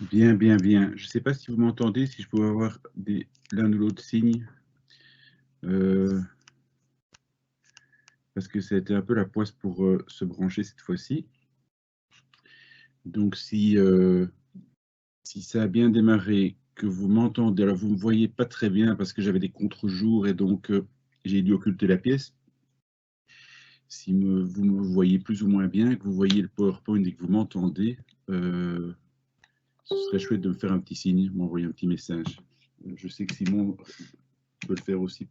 Bien, bien, bien. Je ne sais pas si vous m'entendez, si je pouvais avoir l'un ou l'autre signe, parce que ça a été un peu la poisse pour se brancher cette fois-ci. Donc, si ça a bien démarré, que vous m'entendez, alors vous ne me voyez pas très bien parce que j'avais des contre-jours et donc j'ai dû occulter la pièce. Si vous me voyez plus ou moins bien, que vous voyez le PowerPoint et que vous m'entendez, ce serait chouette de me faire un petit signe, m'envoyer un petit message. Je sais que Simon peut le faire aussi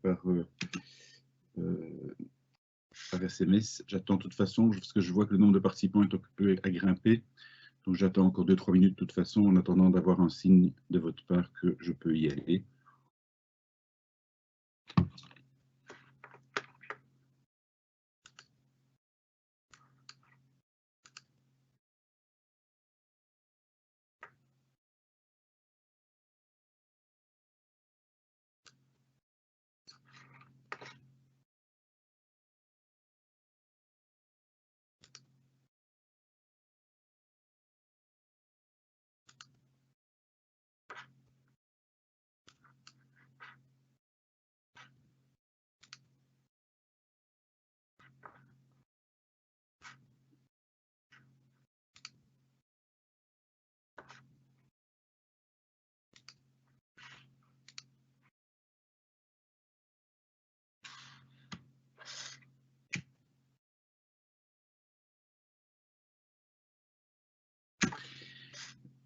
euh, par SMS. J'attends de toute façon, parce que je vois que le nombre de participants est occupé à grimper. Donc j'attends encore 2-3 minutes de toute façon, en attendant d'avoir un signe de votre part que je peux y aller.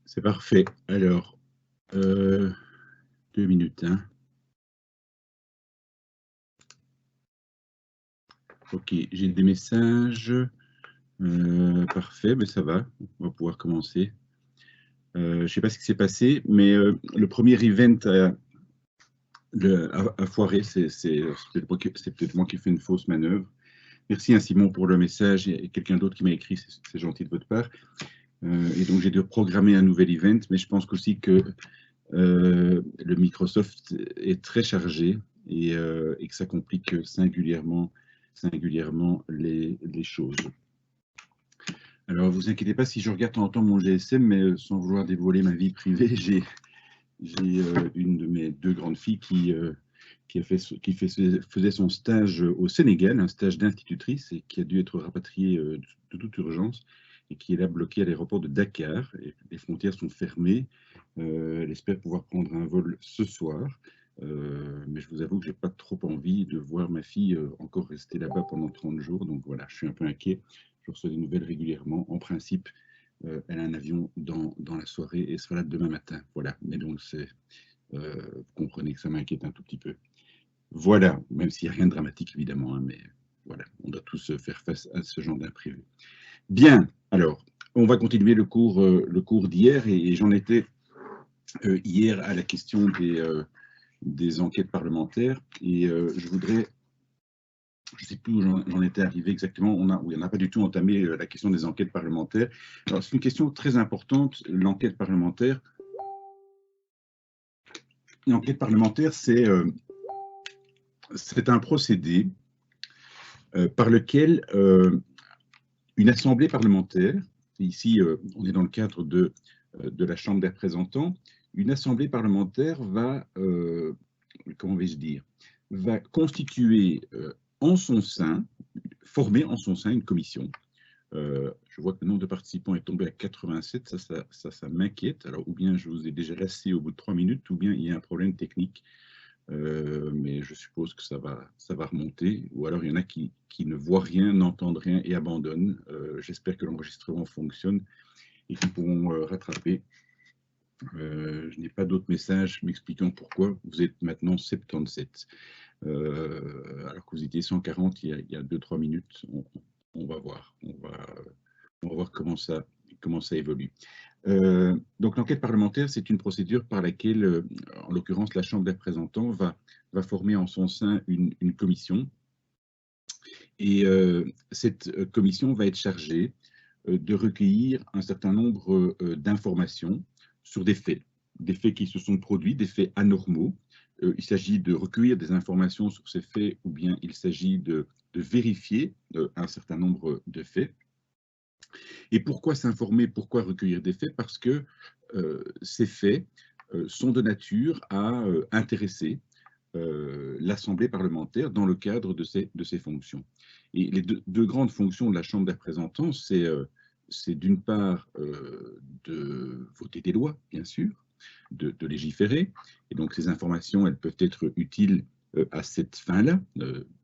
C'est parfait. Alors, 2 minutes. Hein. Ok, j'ai des messages. Parfait, mais ça va. On va pouvoir commencer. Je ne sais pas ce qui s'est passé, mais le premier event a foiré. C'est peut-être moi qui fais une fausse manœuvre. Merci à Simon pour le message et quelqu'un d'autre qui m'a écrit, c'est gentil de votre part. Et donc j'ai dû programmer un nouvel event, mais je pense aussi que le Microsoft est très chargé et que ça complique singulièrement les choses. Alors, vous inquiétez pas si je regarde de temps en temps mon GSM, mais sans vouloir dévoiler ma vie privée, j'ai une de mes deux grandes filles faisait son stage au Sénégal, un stage d'institutrice, et qui a dû être rapatriée de toute urgence, et qui est là bloquée à l'aéroport de Dakar. Et les frontières sont fermées. Elle espère pouvoir prendre un vol ce soir. Mais je vous avoue que j'ai pas trop envie de voir ma fille encore rester là-bas pendant 30 jours. Donc voilà, je suis un peu inquiet. Je reçois des nouvelles régulièrement. En principe, elle a un avion dans la soirée et sera là demain matin. Voilà. Mais donc, vous comprenez que ça m'inquiète un tout petit peu. Voilà, même s'il n'y a rien de dramatique, évidemment, hein, mais voilà, on doit tous faire face à ce genre d'imprévu. Bien, alors, on va continuer le cours d'hier, et j'en étais hier à la question des enquêtes parlementaires, et je voudrais, je ne sais plus où j'en étais arrivé exactement, on n'a pas du tout entamé la question des enquêtes parlementaires. Alors, c'est une question très importante, l'enquête parlementaire. L'enquête parlementaire, c'est un procédé par lequel une assemblée parlementaire, ici on est dans le cadre de la Chambre des représentants, une assemblée parlementaire va, comment vais-je dire, va constituer en son sein, former en son sein une commission. Je vois que le nombre de participants est tombé à 87, ça m'inquiète. Alors, ou bien je vous ai déjà lassé au bout de 3 minutes, ou bien il y a un problème technique. Mais je suppose que ça va remonter, ou alors il y en a qui ne voient rien, n'entendent rien et abandonnent. J'espère que l'enregistrement fonctionne et qu'ils pourront rattraper. Je n'ai pas d'autres messages m'expliquant pourquoi vous êtes maintenant 77. Alors que vous étiez 140 il y a 2-3 minutes. On va voir. On va voir comment ça évolue. Donc l'enquête parlementaire, c'est une procédure par laquelle, en l'occurrence, la Chambre des représentants va former en son sein une commission. Et cette commission va être chargée de recueillir un certain nombre d'informations sur des faits qui se sont produits, des faits anormaux. Il s'agit de recueillir des informations sur ces faits, ou bien il s'agit de vérifier un certain nombre de faits. Et pourquoi s'informer, pourquoi recueillir des faits? Parce que ces faits sont de nature à intéresser l'Assemblée parlementaire dans le cadre de ses fonctions. Et les deux grandes fonctions de la Chambre des représentants, c'est d'une part de voter des lois, bien sûr, de légiférer. Et donc ces informations, elles peuvent être utiles à cette fin-là,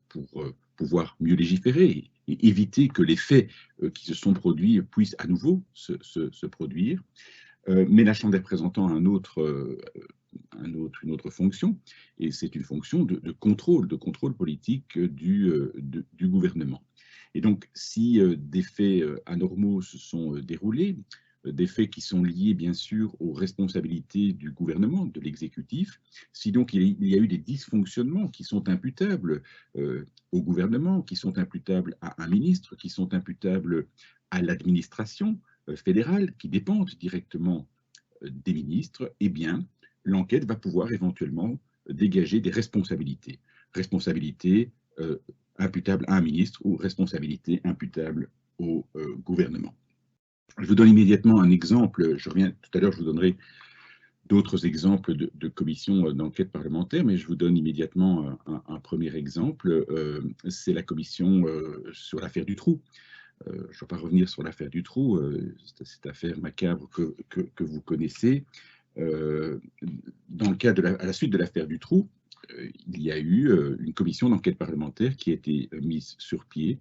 pour pouvoir mieux légiférer et éviter que les faits qui se sont produits puissent à nouveau se produire. Mais la Chambre des représentants a une autre fonction, et c'est une fonction de contrôle politique du gouvernement. Et donc, si des faits anormaux se sont déroulés, des faits qui sont liés bien sûr aux responsabilités du gouvernement, de l'exécutif, si donc il y a eu des dysfonctionnements qui sont imputables au gouvernement, qui sont imputables à un ministre, qui sont imputables à l'administration fédérale, qui dépendent directement des ministres, eh bien, l'enquête va pouvoir éventuellement dégager des responsabilités. Responsabilités imputables à un ministre ou responsabilités imputables au gouvernement. Je vous donne immédiatement un exemple. Je reviens tout à l'heure, je vous donnerai d'autres exemples de commissions d'enquête parlementaire, mais je vous donne immédiatement un premier exemple. C'est la commission sur l'affaire Dutroux. Je ne vais pas revenir sur l'affaire Dutroux, cette affaire macabre que vous connaissez. Dans le cas à la suite de l'affaire Dutroux, il y a eu une commission d'enquête parlementaire qui a été mise sur pied,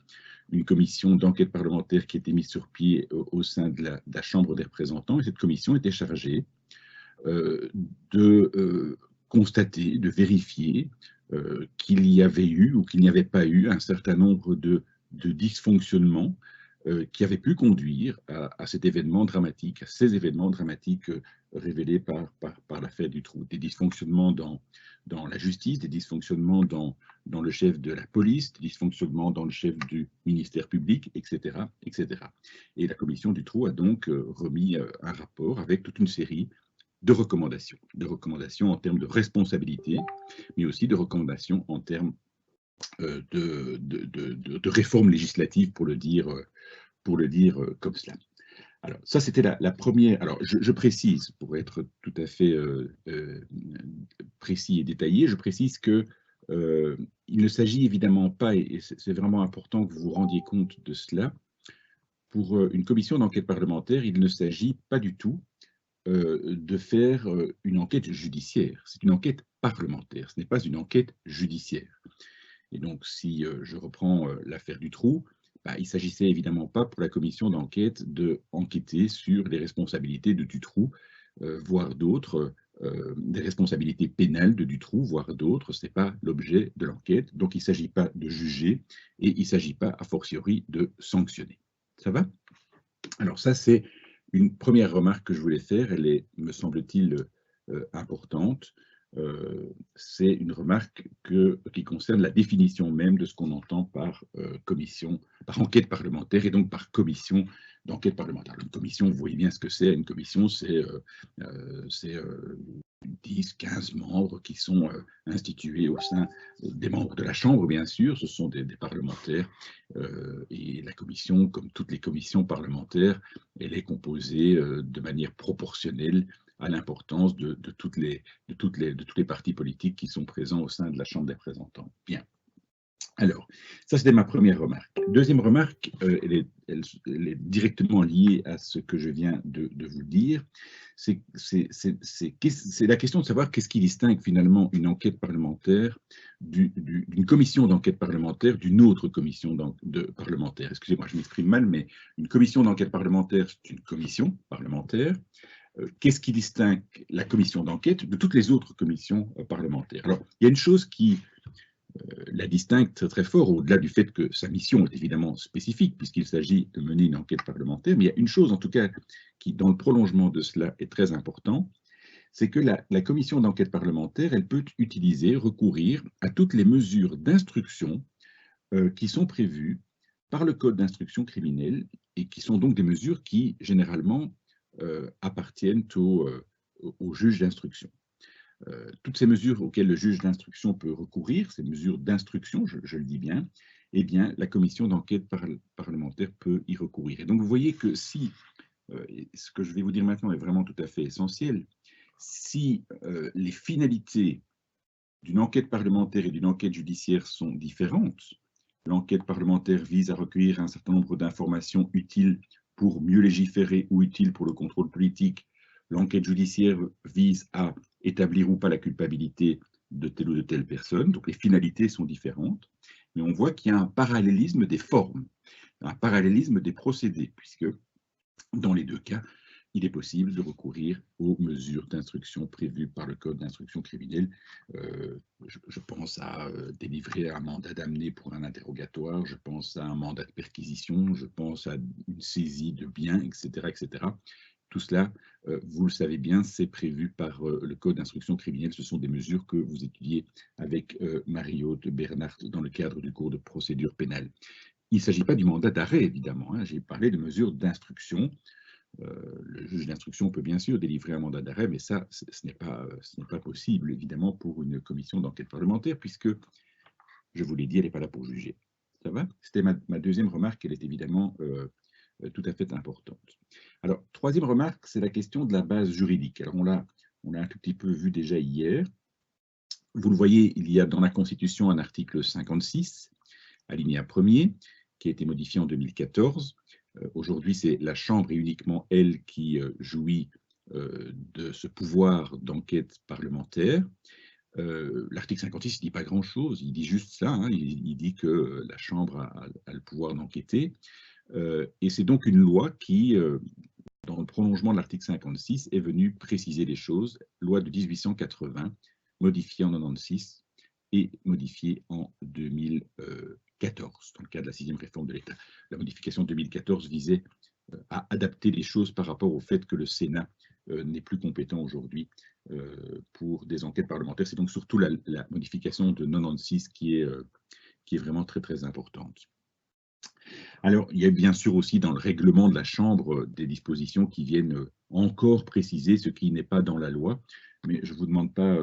une commission d'enquête parlementaire qui a été mise sur pied au sein de la Chambre des représentants, et cette commission était chargée de constater, de vérifier qu'il y avait eu ou qu'il n'y avait pas eu un certain nombre de dysfonctionnements qui avaient pu conduire à cet événement dramatique, à ces événements dramatiques révélés par l'affaire Dutroux. Des dysfonctionnements dans la justice, des dysfonctionnements dans le chef de la police, des dysfonctionnements dans le chef du ministère public, etc., etc. Et la commission Dutroux a donc remis un rapport avec toute une série de recommandations en termes de responsabilité, mais aussi de recommandations en termes de réforme législative, pour le dire comme cela. Alors, ça, c'était la première. Alors, je précise, pour être tout à fait précis et détaillé, je précise que il ne s'agit évidemment pas, et c'est vraiment important que vous vous rendiez compte de cela, pour une commission d'enquête parlementaire, il ne s'agit pas du tout de faire une enquête judiciaire. C'est une enquête parlementaire, ce n'est pas une enquête judiciaire. Et donc, si je reprends l'affaire Dutroux, il ne s'agissait évidemment pas pour la commission d'enquête d'enquêter sur les responsabilités de Dutroux, voire d'autres, des responsabilités pénales de Dutroux, voire d'autres. Ce n'est pas l'objet de l'enquête. Donc, il ne s'agit pas de juger et il ne s'agit pas, a fortiori, de sanctionner. Ça va? Alors ça, c'est une première remarque que je voulais faire. Elle est, me semble-t-il, importante. C'est une remarque qui concerne la définition même de ce qu'on entend par commission, par enquête parlementaire et donc par commission d'enquête parlementaire. Une commission, vous voyez bien ce que c'est. Une commission, c'est 10, 15 membres qui sont institués au sein des membres de la Chambre, bien sûr. Ce sont des parlementaires. Et la commission, comme toutes les commissions parlementaires, elle est composée de manière proportionnelle à l'importance de tous les partis politiques qui sont présents au sein de la Chambre des représentants. Bien. Alors, ça c'était ma première remarque. Deuxième remarque, elle est directement liée à ce que je viens de vous dire. C'est la question de savoir qu'est-ce qui distingue finalement une enquête parlementaire d'une commission d'enquête parlementaire d'une autre commission parlementaire. Excusez-moi, je m'exprime mal, mais une commission d'enquête parlementaire, c'est une commission parlementaire. Qu'est-ce qui distingue la commission d'enquête de toutes les autres commissions parlementaires? Alors, il y a une chose qui la distingue très, très fort, au-delà du fait que sa mission est évidemment spécifique, puisqu'il s'agit de mener une enquête parlementaire, mais il y a une chose, en tout cas, qui, dans le prolongement de cela, est très important, c'est que la commission d'enquête parlementaire, elle peut recourir à toutes les mesures d'instruction qui sont prévues par le Code d'instruction criminelle, et qui sont donc des mesures qui, généralement, appartiennent au juge d'instruction. Toutes ces mesures auxquelles le juge d'instruction peut recourir, ces mesures d'instruction, je le dis bien, eh bien, la commission d'enquête parlementaire peut y recourir. Et donc, vous voyez que si et ce que je vais vous dire maintenant est vraiment tout à fait essentiel, si les finalités d'une enquête parlementaire et d'une enquête judiciaire sont différentes, l'enquête parlementaire vise à recueillir un certain nombre d'informations utiles pour mieux légiférer ou utiles pour le contrôle politique, l'enquête judiciaire vise à établir ou pas la culpabilité de telle ou de telle personne, donc les finalités sont différentes, mais on voit qu'il y a un parallélisme des formes, un parallélisme des procédés, puisque dans les deux cas, il est possible de recourir aux mesures d'instruction prévues par le Code d'instruction criminelle. Je pense à délivrer un mandat d'amener pour un interrogatoire, je pense à un mandat de perquisition, je pense à une saisie de biens, etc. etc. Tout cela, vous le savez bien, c'est prévu par le Code d'instruction criminelle. Ce sont des mesures que vous étudiez avec Marie-Aude Bernard dans le cadre du cours de procédure pénale. Il ne s'agit pas du mandat d'arrêt, évidemment. Hein. J'ai parlé de mesures d'instruction. Le juge d'instruction peut bien sûr délivrer un mandat d'arrêt, mais ça, ce n'est pas possible, évidemment, pour une commission d'enquête parlementaire, puisque, je vous l'ai dit, elle n'est pas là pour juger. Ça va? C'était ma deuxième remarque, elle est évidemment tout à fait importante. Alors, troisième remarque, c'est la question de la base juridique. Alors, on l'a un tout petit peu vu déjà hier. Vous le voyez, il y a dans la Constitution un article 56, alinéa 1er, qui a été modifié en 2014. Aujourd'hui, c'est la Chambre et uniquement elle qui jouit de ce pouvoir d'enquête parlementaire. L'article 56 ne dit pas grand-chose, il dit juste ça, hein, il dit que la Chambre a le pouvoir d'enquêter. Et c'est donc une loi qui, dans le prolongement de l'article 56, est venue préciser les choses, loi de 1880, modifiée en 96 et modifiée en 2014, dans le cadre de la 6e réforme de l'État. La modification de 2014 visait à adapter les choses par rapport au fait que le Sénat n'est plus compétent aujourd'hui pour des enquêtes parlementaires. C'est donc surtout la modification de 96 qui est vraiment très, très importante. Alors, il y a bien sûr aussi dans le règlement de la Chambre des dispositions qui viennent encore préciser ce qui n'est pas dans la loi, mais je ne vous demande pas,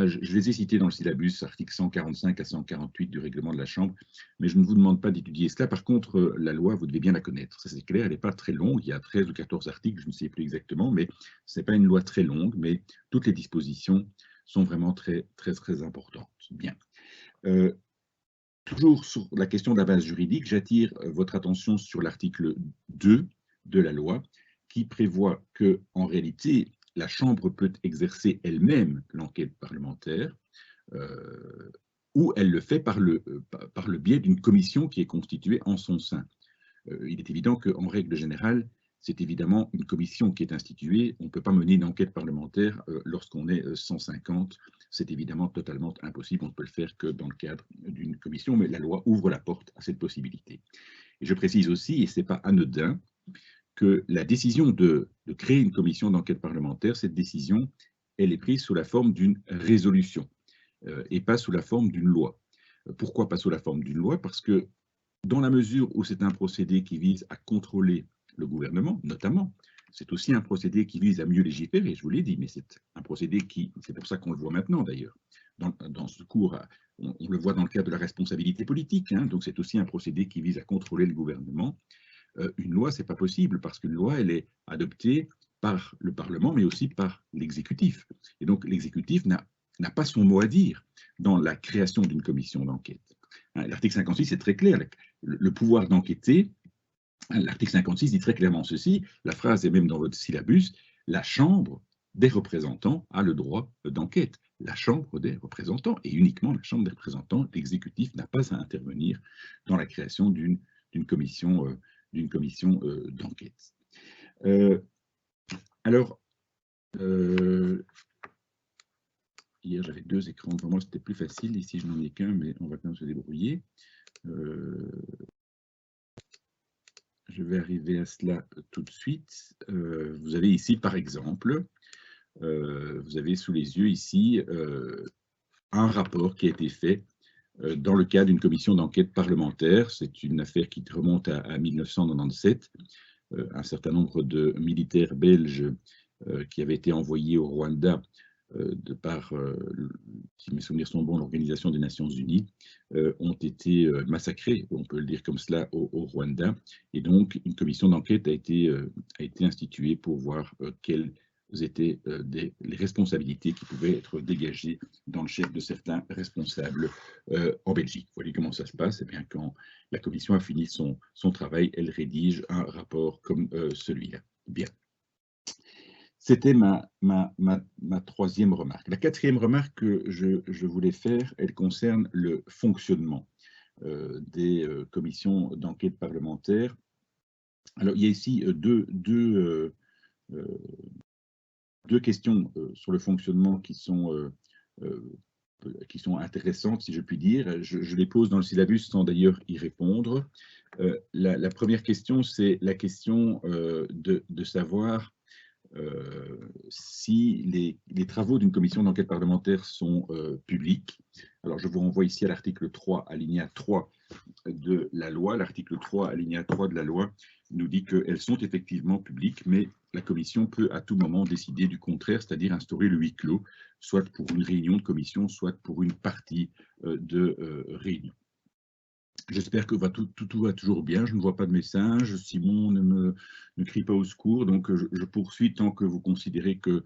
je les ai cités dans le syllabus, articles 145 à 148 du règlement de la Chambre, mais je ne vous demande pas d'étudier cela. Par contre, la loi, vous devez bien la connaître, ça c'est clair, elle n'est pas très longue, il y a 13 ou 14 articles, je ne sais plus exactement, mais ce n'est pas une loi très longue, mais toutes les dispositions sont vraiment très, très, très importantes. Bien. Toujours sur la question de la base juridique, j'attire votre attention sur l'article 2 de la loi qui prévoit que, en réalité, la Chambre peut exercer elle-même l'enquête parlementaire ou elle le fait par le biais d'une commission qui est constituée en son sein. Il est évident qu'en règle générale, c'est évidemment une commission qui est instituée. On ne peut pas mener une enquête parlementaire lorsqu'on est 150. C'est évidemment totalement impossible. On ne peut le faire que dans le cadre d'une commission, mais la loi ouvre la porte à cette possibilité. Et je précise aussi, et ce n'est pas anodin, que la décision de créer une commission d'enquête parlementaire, cette décision, elle est prise sous la forme d'une résolution et pas sous la forme d'une loi. Pourquoi pas sous la forme d'une loi? Parce que dans la mesure où c'est un procédé qui vise à contrôler le gouvernement, notamment, c'est aussi un procédé qui vise à mieux légiférer, je vous l'ai dit, mais c'est un procédé qui, c'est pour ça qu'on le voit maintenant d'ailleurs, dans ce cours, on le voit dans le cadre de la responsabilité politique, hein, donc c'est aussi un procédé qui vise à contrôler le gouvernement. Une loi, c'est pas possible, parce qu'une loi, elle est adoptée par le Parlement, mais aussi par l'exécutif. Et donc l'exécutif n'a pas son mot à dire dans la création d'une commission d'enquête. L'article 56 est très clair, le pouvoir d'enquêter. L'article 56 dit très clairement ceci, la phrase est même dans votre syllabus, la Chambre des représentants a le droit d'enquête. La Chambre des représentants, et uniquement la Chambre des représentants, l'exécutif n'a pas à intervenir dans la création d'une commission d'enquête. Alors, hier j'avais 2 écrans devant moi, c'était plus facile, ici je n'en ai qu'un, mais on va quand même se débrouiller. Je vais arriver à cela tout de suite. Vous avez ici, par exemple, vous avez sous les yeux ici un rapport qui a été fait dans le cadre d'une commission d'enquête parlementaire. C'est une affaire qui remonte à 1997. Un certain nombre de militaires belges qui avaient été envoyés au Rwanda de par, si mes souvenirs sont bons, l'Organisation des Nations Unies, ont été massacrés, on peut le dire comme cela, au Rwanda. Et donc, une commission d'enquête a été instituée pour voir quelles étaient les responsabilités qui pouvaient être dégagées dans le chef de certains responsables en Belgique. Vous voyez comment ça se passe. Eh bien, quand la commission a fini son travail, elle rédige un rapport comme celui-là. Bien. C'était ma troisième remarque. La quatrième remarque que je voulais faire, elle concerne le fonctionnement des commissions d'enquête parlementaire. Alors, il y a ici deux questions sur le fonctionnement qui sont intéressantes, si je puis dire. Je les pose dans le syllabus sans d'ailleurs y répondre. La première question, c'est la question de savoir si les travaux d'une commission d'enquête parlementaire sont publics. Alors, je vous renvoie ici à l'article 3, alinéa 3 de la loi. L'article 3, alinéa 3 de la loi nous dit qu'elles sont effectivement publiques, mais la commission peut à tout moment décider du contraire, c'est-à-dire instaurer le huis clos, soit pour une réunion de commission, soit pour une partie de réunion. J'espère que tout va toujours bien. Je ne vois pas de message. Simon ne crie pas au secours. Donc, je poursuis tant que vous considérez que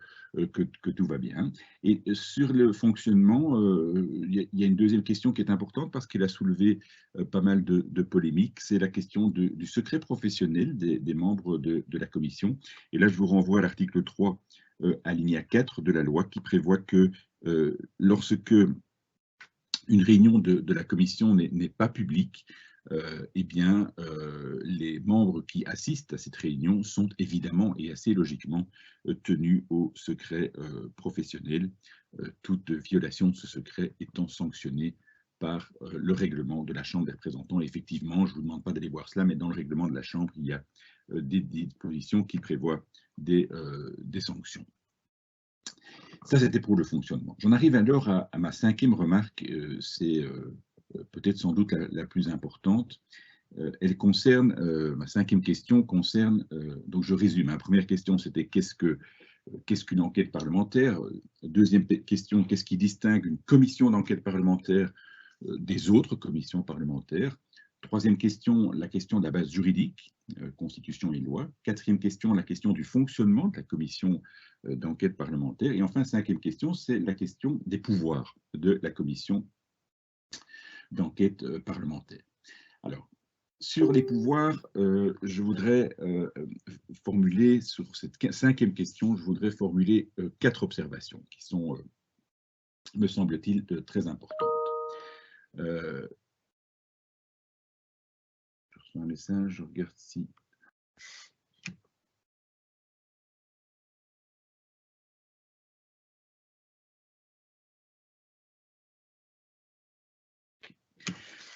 tout va bien. Et sur le fonctionnement, il y a une deuxième question qui est importante parce qu'elle a soulevé pas mal de polémiques. C'est la question du secret professionnel des membres de la commission. Et là, je vous renvoie à l'article 3, alinéa 4 de la loi qui prévoit que lorsque une réunion de la commission n'est pas publique, eh bien, les membres qui assistent à cette réunion sont évidemment et assez logiquement tenus au secret professionnel, toute violation de ce secret étant sanctionnée par le règlement de la Chambre des représentants. Et effectivement, je ne vous demande pas d'aller voir cela, mais dans le règlement de la Chambre, il y a des dispositions qui prévoient des sanctions. Ça, c'était pour le fonctionnement. J'en arrive alors à ma cinquième remarque, c'est peut-être sans doute la plus importante. Elle concerne, ma cinquième question concerne, donc je résume, la première question c'était qu'est-ce qu'une enquête parlementaire? Deuxième question, qu'est-ce qui distingue une commission d'enquête parlementaire des autres commissions parlementaires? Troisième question, la question de la base juridique, constitution et loi. Quatrième question, la question du fonctionnement de la commission d'enquête parlementaire. Et enfin, cinquième question, c'est la question des pouvoirs de la commission d'enquête parlementaire. Alors, sur les pouvoirs, je voudrais formuler, sur cette cinquième question, je voudrais formuler 4 observations qui sont, me semble-t-il, très importantes. Je reçois un message, je regarde si...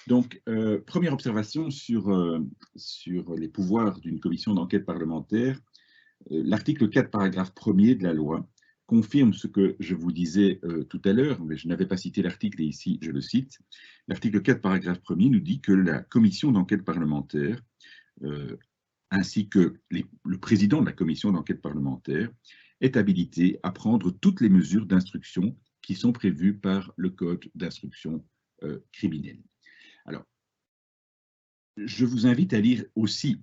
Donc, première observation sur les pouvoirs d'une commission d'enquête parlementaire. L'article 4, paragraphe 1er de la loi confirme ce que je vous disais tout à l'heure, mais je n'avais pas cité l'article et ici je le cite. L'article 4, paragraphe 1er nous dit que la commission d'enquête parlementaire, ainsi que le président de la commission d'enquête parlementaire, est habilité à prendre toutes les mesures d'instruction qui sont prévues par le code d'instruction criminelle. Alors, je vous invite à lire aussi,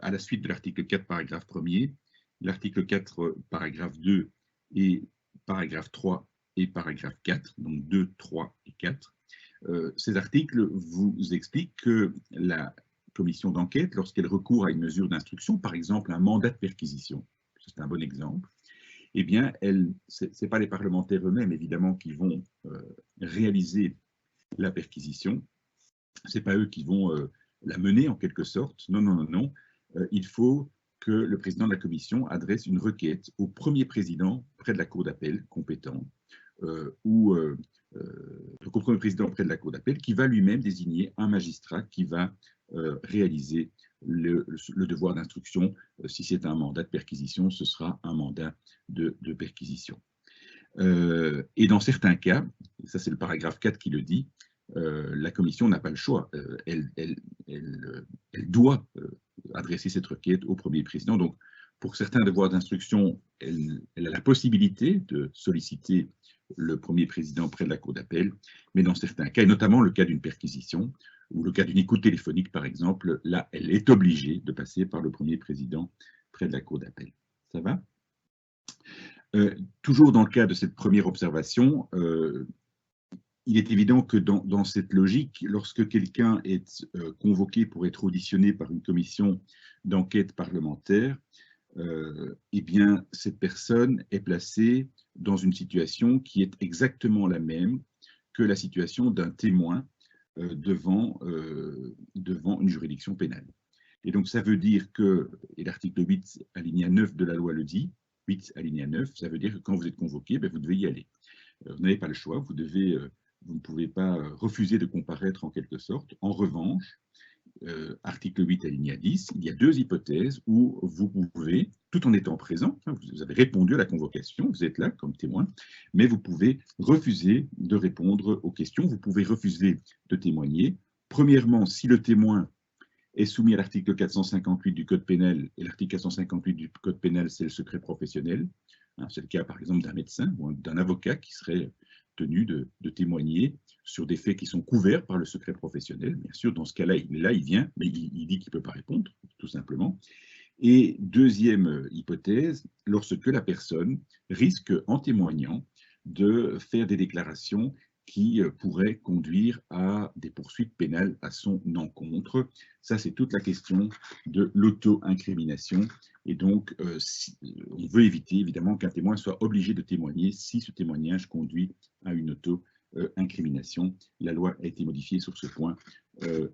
à la suite de l'article 4, paragraphe 1er, l'article 4, paragraphe 2 et paragraphe 3 et paragraphe 4, donc 2, 3 et 4. Ces articles vous expliquent que la commission d'enquête, lorsqu'elle recourt à une mesure d'instruction, par exemple un mandat de perquisition, c'est un bon exemple, eh bien, ce n'est pas les parlementaires eux-mêmes, évidemment, qui vont réaliser la perquisition. Ce n'est pas eux qui vont la mener en quelque sorte. Non, non, non, non. Il faut que le président de la commission adresse une requête au premier président près de la cour d'appel compétent ou au premier président près de la cour d'appel qui va lui-même désigner un magistrat qui va réaliser le devoir d'instruction. Si c'est un mandat de perquisition, ce sera un mandat de perquisition. Et dans certains cas, ça c'est le paragraphe 4 qui le dit, la commission n'a pas le choix. Elle doit adresser cette requête au premier président. Donc, pour certains devoirs d'instruction, elle a la possibilité de solliciter le premier président près de la cour d'appel, mais dans certains cas, et notamment le cas d'une perquisition ou le cas d'une écoute téléphonique, par exemple, là, elle est obligée de passer par le premier président près de la cour d'appel. Ça va? Toujours dans le cas de cette première observation, il est évident que dans cette logique, lorsque quelqu'un est convoqué pour être auditionné par une commission d'enquête parlementaire, eh bien, cette personne est placée dans une situation qui est exactement la même que la situation d'un témoin devant une juridiction pénale. Et donc, ça veut dire que, et l'article 8, alinéa 9 de la loi le dit, 8, alinéa 9, ça veut dire que quand vous êtes convoqué, ben, vous devez y aller. Vous n'avez pas le choix, vous ne pouvez pas refuser de comparaître en quelque sorte. En revanche, article 8 alinéa 10, il y a deux hypothèses où vous pouvez, tout en étant présent, vous avez répondu à la convocation, vous êtes là comme témoin, mais vous pouvez refuser de répondre aux questions, vous pouvez refuser de témoigner. Premièrement, si le témoin est soumis à l'article 458 du Code pénal, et l'article 458 du Code pénal, c'est le secret professionnel. C'est le cas, par exemple, d'un médecin ou d'un avocat qui serait tenu de témoigner sur des faits qui sont couverts par le secret professionnel. Bien sûr, dans ce cas-là, il vient, mais il dit qu'il ne peut pas répondre, tout simplement. Et deuxième hypothèse, lorsque la personne risque, en témoignant, de faire des déclarations qui pourraient conduire à des poursuites pénales à son encontre. Ça, c'est toute la question de l'auto-incrimination. Et donc, on veut éviter évidemment qu'un témoin soit obligé de témoigner si ce témoignage conduit à une auto-incrimination. La loi a été modifiée sur ce point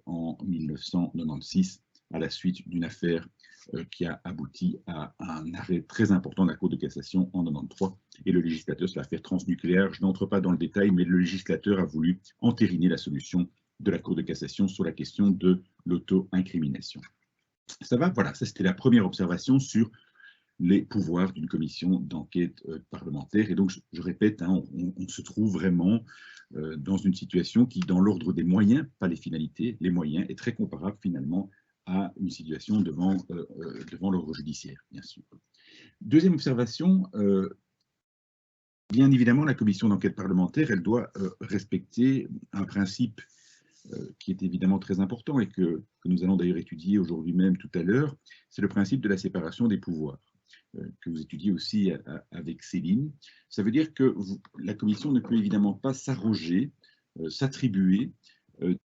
en 1996 à la suite d'une affaire qui a abouti à un arrêt très important de la Cour de cassation en 1993. Et le législateur, c'est l'affaire transnucléaire. Je n'entre pas dans le détail, mais le législateur a voulu entériner la solution de la Cour de cassation sur la question de l'auto-incrimination. Ça va? Voilà, ça c'était la première observation sur les pouvoirs d'une commission d'enquête parlementaire. Et donc, je répète, on se trouve vraiment dans une situation qui, dans l'ordre des moyens, pas les finalités, les moyens, est très comparable finalement à une situation devant l'ordre judiciaire, bien sûr. Deuxième observation, bien évidemment, la commission d'enquête parlementaire, elle doit respecter un principe qui est évidemment très important et que nous allons d'ailleurs étudier aujourd'hui même tout à l'heure, c'est le principe de la séparation des pouvoirs, que vous étudiez aussi avec Céline. Ça veut dire que la commission ne peut évidemment pas s'arroger, s'attribuer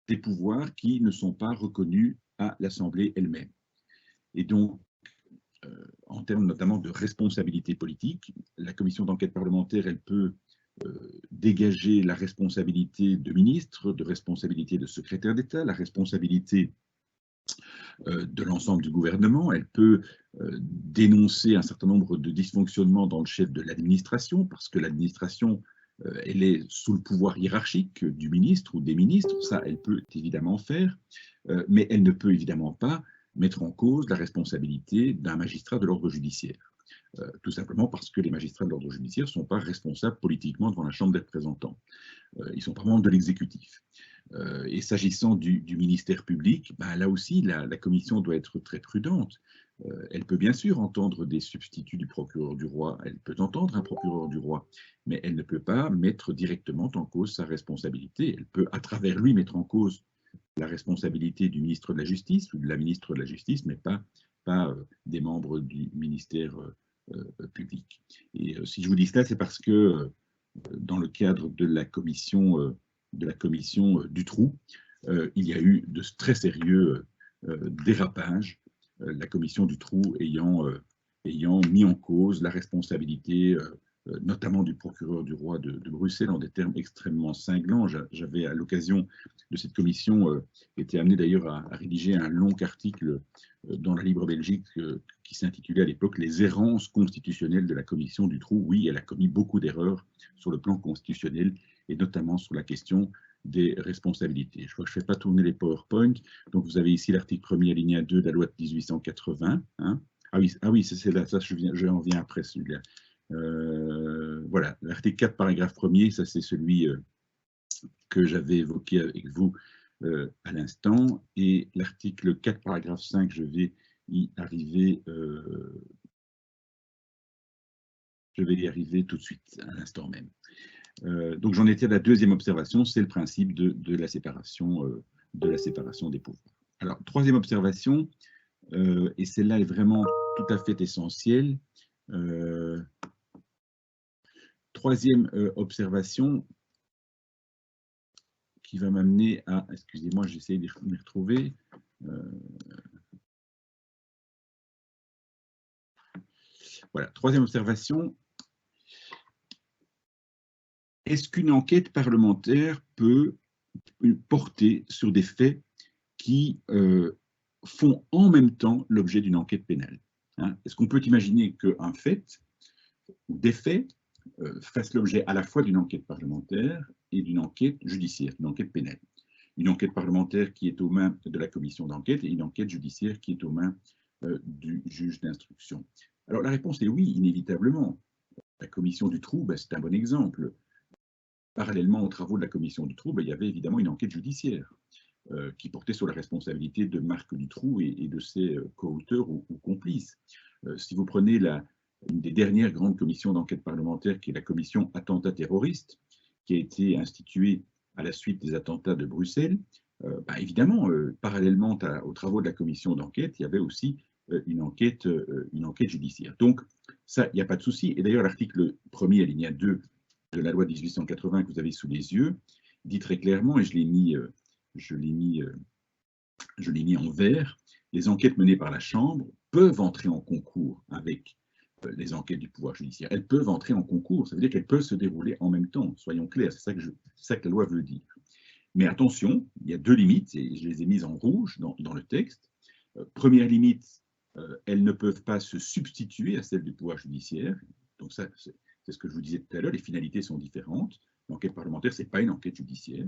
des pouvoirs qui ne sont pas reconnus à l'Assemblée elle-même. Et donc, en termes notamment de responsabilité politique, la commission d'enquête parlementaire, elle peut dégager la responsabilité de ministre, de responsabilité de secrétaire d'État, la responsabilité de l'ensemble du gouvernement. Elle peut dénoncer un certain nombre de dysfonctionnements dans le chef de l'administration, parce que l'administration, elle est sous le pouvoir hiérarchique du ministre ou des ministres. Ça, elle peut évidemment faire, mais elle ne peut évidemment pas mettre en cause la responsabilité d'un magistrat de l'ordre judiciaire. Tout simplement parce que les magistrats de l'ordre judiciaire ne sont pas responsables politiquement devant la Chambre des représentants. Ils ne sont pas membres de l'exécutif. Et s'agissant du ministère public, là aussi, la commission doit être très prudente. Elle peut bien sûr entendre des substituts du procureur du roi, elle peut entendre un procureur du roi, mais elle ne peut pas mettre directement en cause sa responsabilité. Elle peut, à travers lui, mettre en cause la responsabilité du ministre de la Justice ou de la ministre de la Justice, mais pas des membres du ministère public. Et si je vous dis cela, c'est parce que dans le cadre de la commission Dutroux, il y a eu de très sérieux dérapages, la commission Dutroux ayant mis en cause la responsabilité notamment du procureur du roi de Bruxelles en des termes extrêmement cinglants. J'avais à l'occasion de cette commission été amené d'ailleurs à rédiger un long article dans la Libre Belgique qui s'intitulait à l'époque « Les errances constitutionnelles de la commission Dutroux ». Oui, elle a commis beaucoup d'erreurs sur le plan constitutionnel et notamment sur la question des responsabilités. Je crois que je ne fais pas tourner les PowerPoint. Donc vous avez ici l'article 1er alinéa 2 de la loi de 1880. Ah oui, c'est là, ça je en viens après celui-là. Voilà, l'article 4, paragraphe 1er, ça c'est celui que j'avais évoqué avec vous à l'instant. Et l'article 4, paragraphe 5, je vais y arriver Je vais y arriver tout de suite, à l'instant même. Donc j'en étais à la deuxième observation, c'est le principe de la séparation des pouvoirs. Alors, troisième observation, et celle-là est vraiment tout à fait essentielle. Troisième observation qui va m'amener à... Excusez-moi, j'essaie de m'y retrouver. Voilà, troisième observation. Est-ce qu'une enquête parlementaire peut porter sur des faits qui font en même temps l'objet d'une enquête pénale, hein? Est-ce qu'on peut imaginer qu'un fait ou des faits fassent l'objet à la fois d'une enquête parlementaire et d'une enquête judiciaire, d'une enquête pénale? Une enquête parlementaire qui est aux mains de la commission d'enquête et une enquête judiciaire qui est aux mains du juge d'instruction. Alors la réponse est oui, inévitablement. La commission Dutroux, c'est un bon exemple. Parallèlement aux travaux de la commission Dutroux, il y avait évidemment une enquête judiciaire qui portait sur la responsabilité de Marc Dutroux et de ses co-auteurs ou complices. Si vous prenez une des dernières grandes commissions d'enquête parlementaire, qui est la commission attentats terroristes, qui a été instituée à la suite des attentats de Bruxelles, évidemment, parallèlement aux travaux de la commission d'enquête, il y avait aussi une enquête judiciaire. Donc, ça, il n'y a pas de souci. Et d'ailleurs, l'article 1er, alinéa 2 de la loi de 1880 que vous avez sous les yeux, dit très clairement, et je l'ai mis en vert, les enquêtes menées par la Chambre peuvent entrer en concours avec les enquêtes du pouvoir judiciaire. Elles peuvent entrer en concours, ça veut dire qu'elles peuvent se dérouler en même temps, soyons clairs, c'est ça que la loi veut dire. Mais attention, il y a deux limites, et je les ai mises en rouge dans le texte. Première limite, elles ne peuvent pas se substituer à celles du pouvoir judiciaire. Donc ça, c'est ce que je vous disais tout à l'heure, les finalités sont différentes. L'enquête parlementaire, ce n'est pas une enquête judiciaire.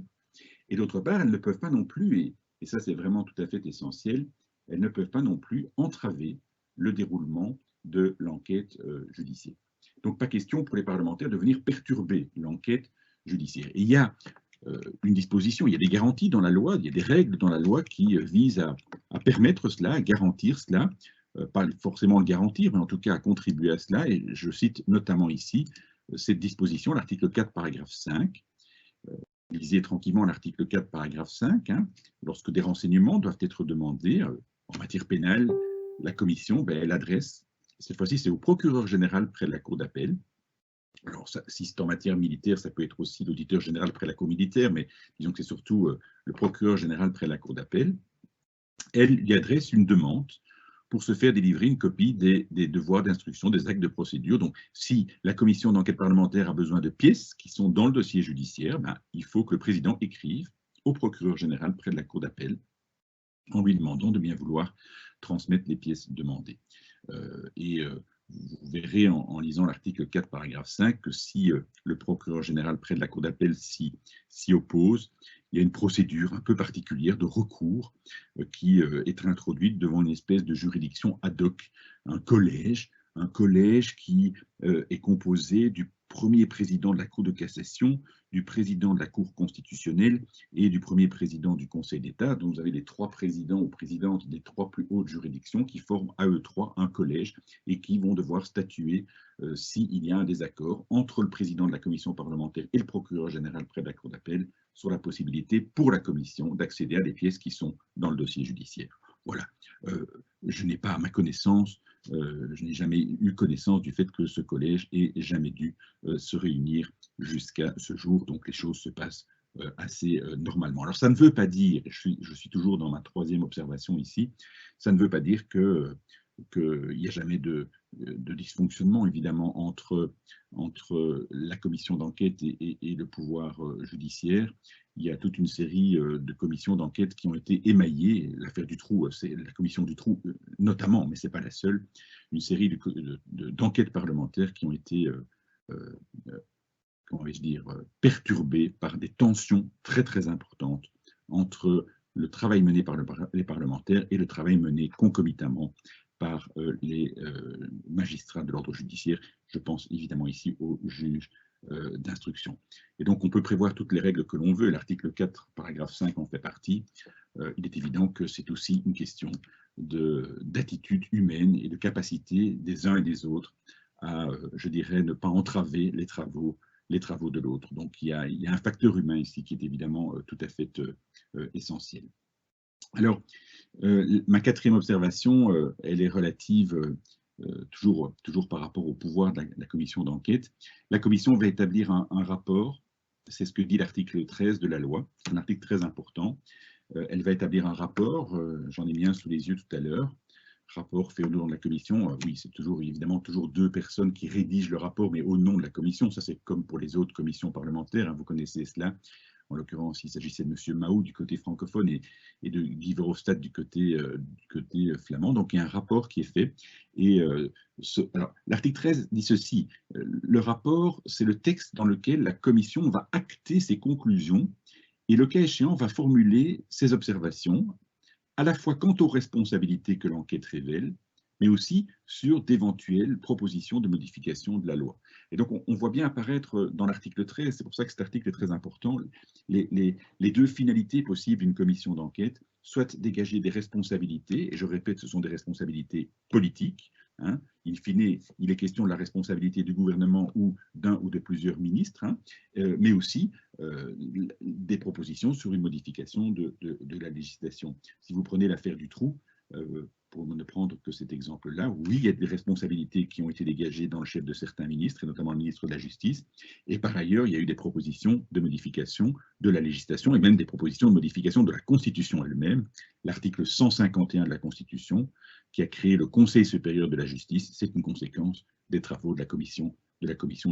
Et d'autre part, elles ne peuvent pas non plus, et ça c'est vraiment tout à fait essentiel, elles ne peuvent pas non plus entraver le déroulement de l'enquête judiciaire. Donc pas question pour les parlementaires de venir perturber l'enquête judiciaire. Et il y a une disposition, il y a des garanties dans la loi, il y a des règles dans la loi qui visent à permettre cela, à garantir cela, pas forcément le garantir, mais en tout cas à contribuer à cela. Et je cite notamment ici cette disposition, l'article 4, paragraphe 5. Lisez tranquillement l'article 4, paragraphe 5. Hein, lorsque des renseignements doivent être demandés en matière pénale, la commission, elle adresse, cette fois-ci c'est au procureur général près de la cour d'appel. Alors, si c'est en matière militaire, ça peut être aussi l'auditeur général près de la cour militaire, mais disons que c'est surtout le procureur général près de la cour d'appel. Elle y adresse une demande pour se faire délivrer une copie des devoirs d'instruction, des actes de procédure. Donc, si la commission d'enquête parlementaire a besoin de pièces qui sont dans le dossier judiciaire, il faut que le président écrive au procureur général près de la cour d'appel en lui demandant de bien vouloir transmettre les pièces demandées. Vous verrez en lisant l'article 4, paragraphe 5, que si le procureur général près de la cour d'appel s'y oppose, il y a une procédure un peu particulière de recours qui est introduite devant une espèce de juridiction ad hoc, un collège qui est composé du premier président de la Cour de cassation, du président de la Cour constitutionnelle et du premier président du Conseil d'État. Donc vous avez les trois présidents ou présidentes des trois plus hautes juridictions qui forment à eux trois un collège et qui vont devoir statuer s'il y a un désaccord entre le président de la commission parlementaire et le procureur général près de la Cour d'appel sur la possibilité pour la commission d'accéder à des pièces qui sont dans le dossier judiciaire. Voilà. Je n'ai pas, à ma connaissance, je n'ai jamais eu connaissance du fait que ce collège ait jamais dû se réunir jusqu'à ce jour. Donc les choses se passent assez normalement. Alors ça ne veut pas dire, je suis toujours dans ma troisième observation ici, ça ne veut pas dire qu'il n'y a jamais de dysfonctionnement, évidemment, entre la commission d'enquête et le pouvoir judiciaire. Il y a toute une série de commissions d'enquête qui ont été émaillées. L'affaire Dutroux, c'est la commission Dutroux notamment, mais ce n'est pas la seule. Une série d'enquêtes parlementaires qui ont été, comment vais-je dire, perturbées par des tensions très très importantes entre le travail mené par les parlementaires et le travail mené concomitamment par les magistrats de l'ordre judiciaire. Je pense évidemment ici aux juges d'instruction. Et donc on peut prévoir toutes les règles que l'on veut, l'article 4, paragraphe 5 en fait partie. Il est évident que c'est aussi une question d'attitude humaine et de capacité des uns et des autres je dirais, ne pas entraver les travaux de l'autre. Donc il y a un facteur humain ici qui est évidemment tout à fait essentiel. Alors, ma quatrième observation, elle est relative toujours par rapport au pouvoir de la commission d'enquête. La commission va établir un rapport, c'est ce que dit l'article 13 de la loi, c'est un article très important. Elle va établir un rapport, j'en ai mis un sous les yeux tout à l'heure, rapport fait au nom de la commission. Oui, c'est évidemment toujours deux personnes qui rédigent le rapport, mais au nom de la commission. Ça, c'est comme pour les autres commissions parlementaires, hein, vous connaissez cela. En l'occurrence, il s'agissait de M. Mahou du côté francophone et de Guy Verhofstadt du côté flamand. Donc, il y a un rapport qui est fait. Et l'article 13 dit ceci. Le rapport, c'est le texte dans lequel la commission va acter ses conclusions et, le cas échéant, va formuler ses observations, à la fois quant aux responsabilités que l'enquête révèle, mais aussi sur d'éventuelles propositions de modification de la loi. Et donc, on voit bien apparaître dans l'article 13, c'est pour ça que cet article est très important, les deux finalités possibles d'une commission d'enquête, soit dégager des responsabilités, et je répète, ce sont des responsabilités politiques, hein, in fine, il est question de la responsabilité du gouvernement ou d'un ou de plusieurs ministres, hein, mais aussi des propositions sur une modification de la législation. Si vous prenez l'affaire du trou, pour ne prendre que cet exemple-là, oui, il y a des responsabilités qui ont été dégagées dans le chef de certains ministres, et notamment le ministre de la Justice, et par ailleurs, il y a eu des propositions de modification de la législation, et même des propositions de modification de la Constitution elle-même. L'article 151 de la Constitution, qui a créé le Conseil supérieur de la justice, c'est une conséquence des travaux de la commission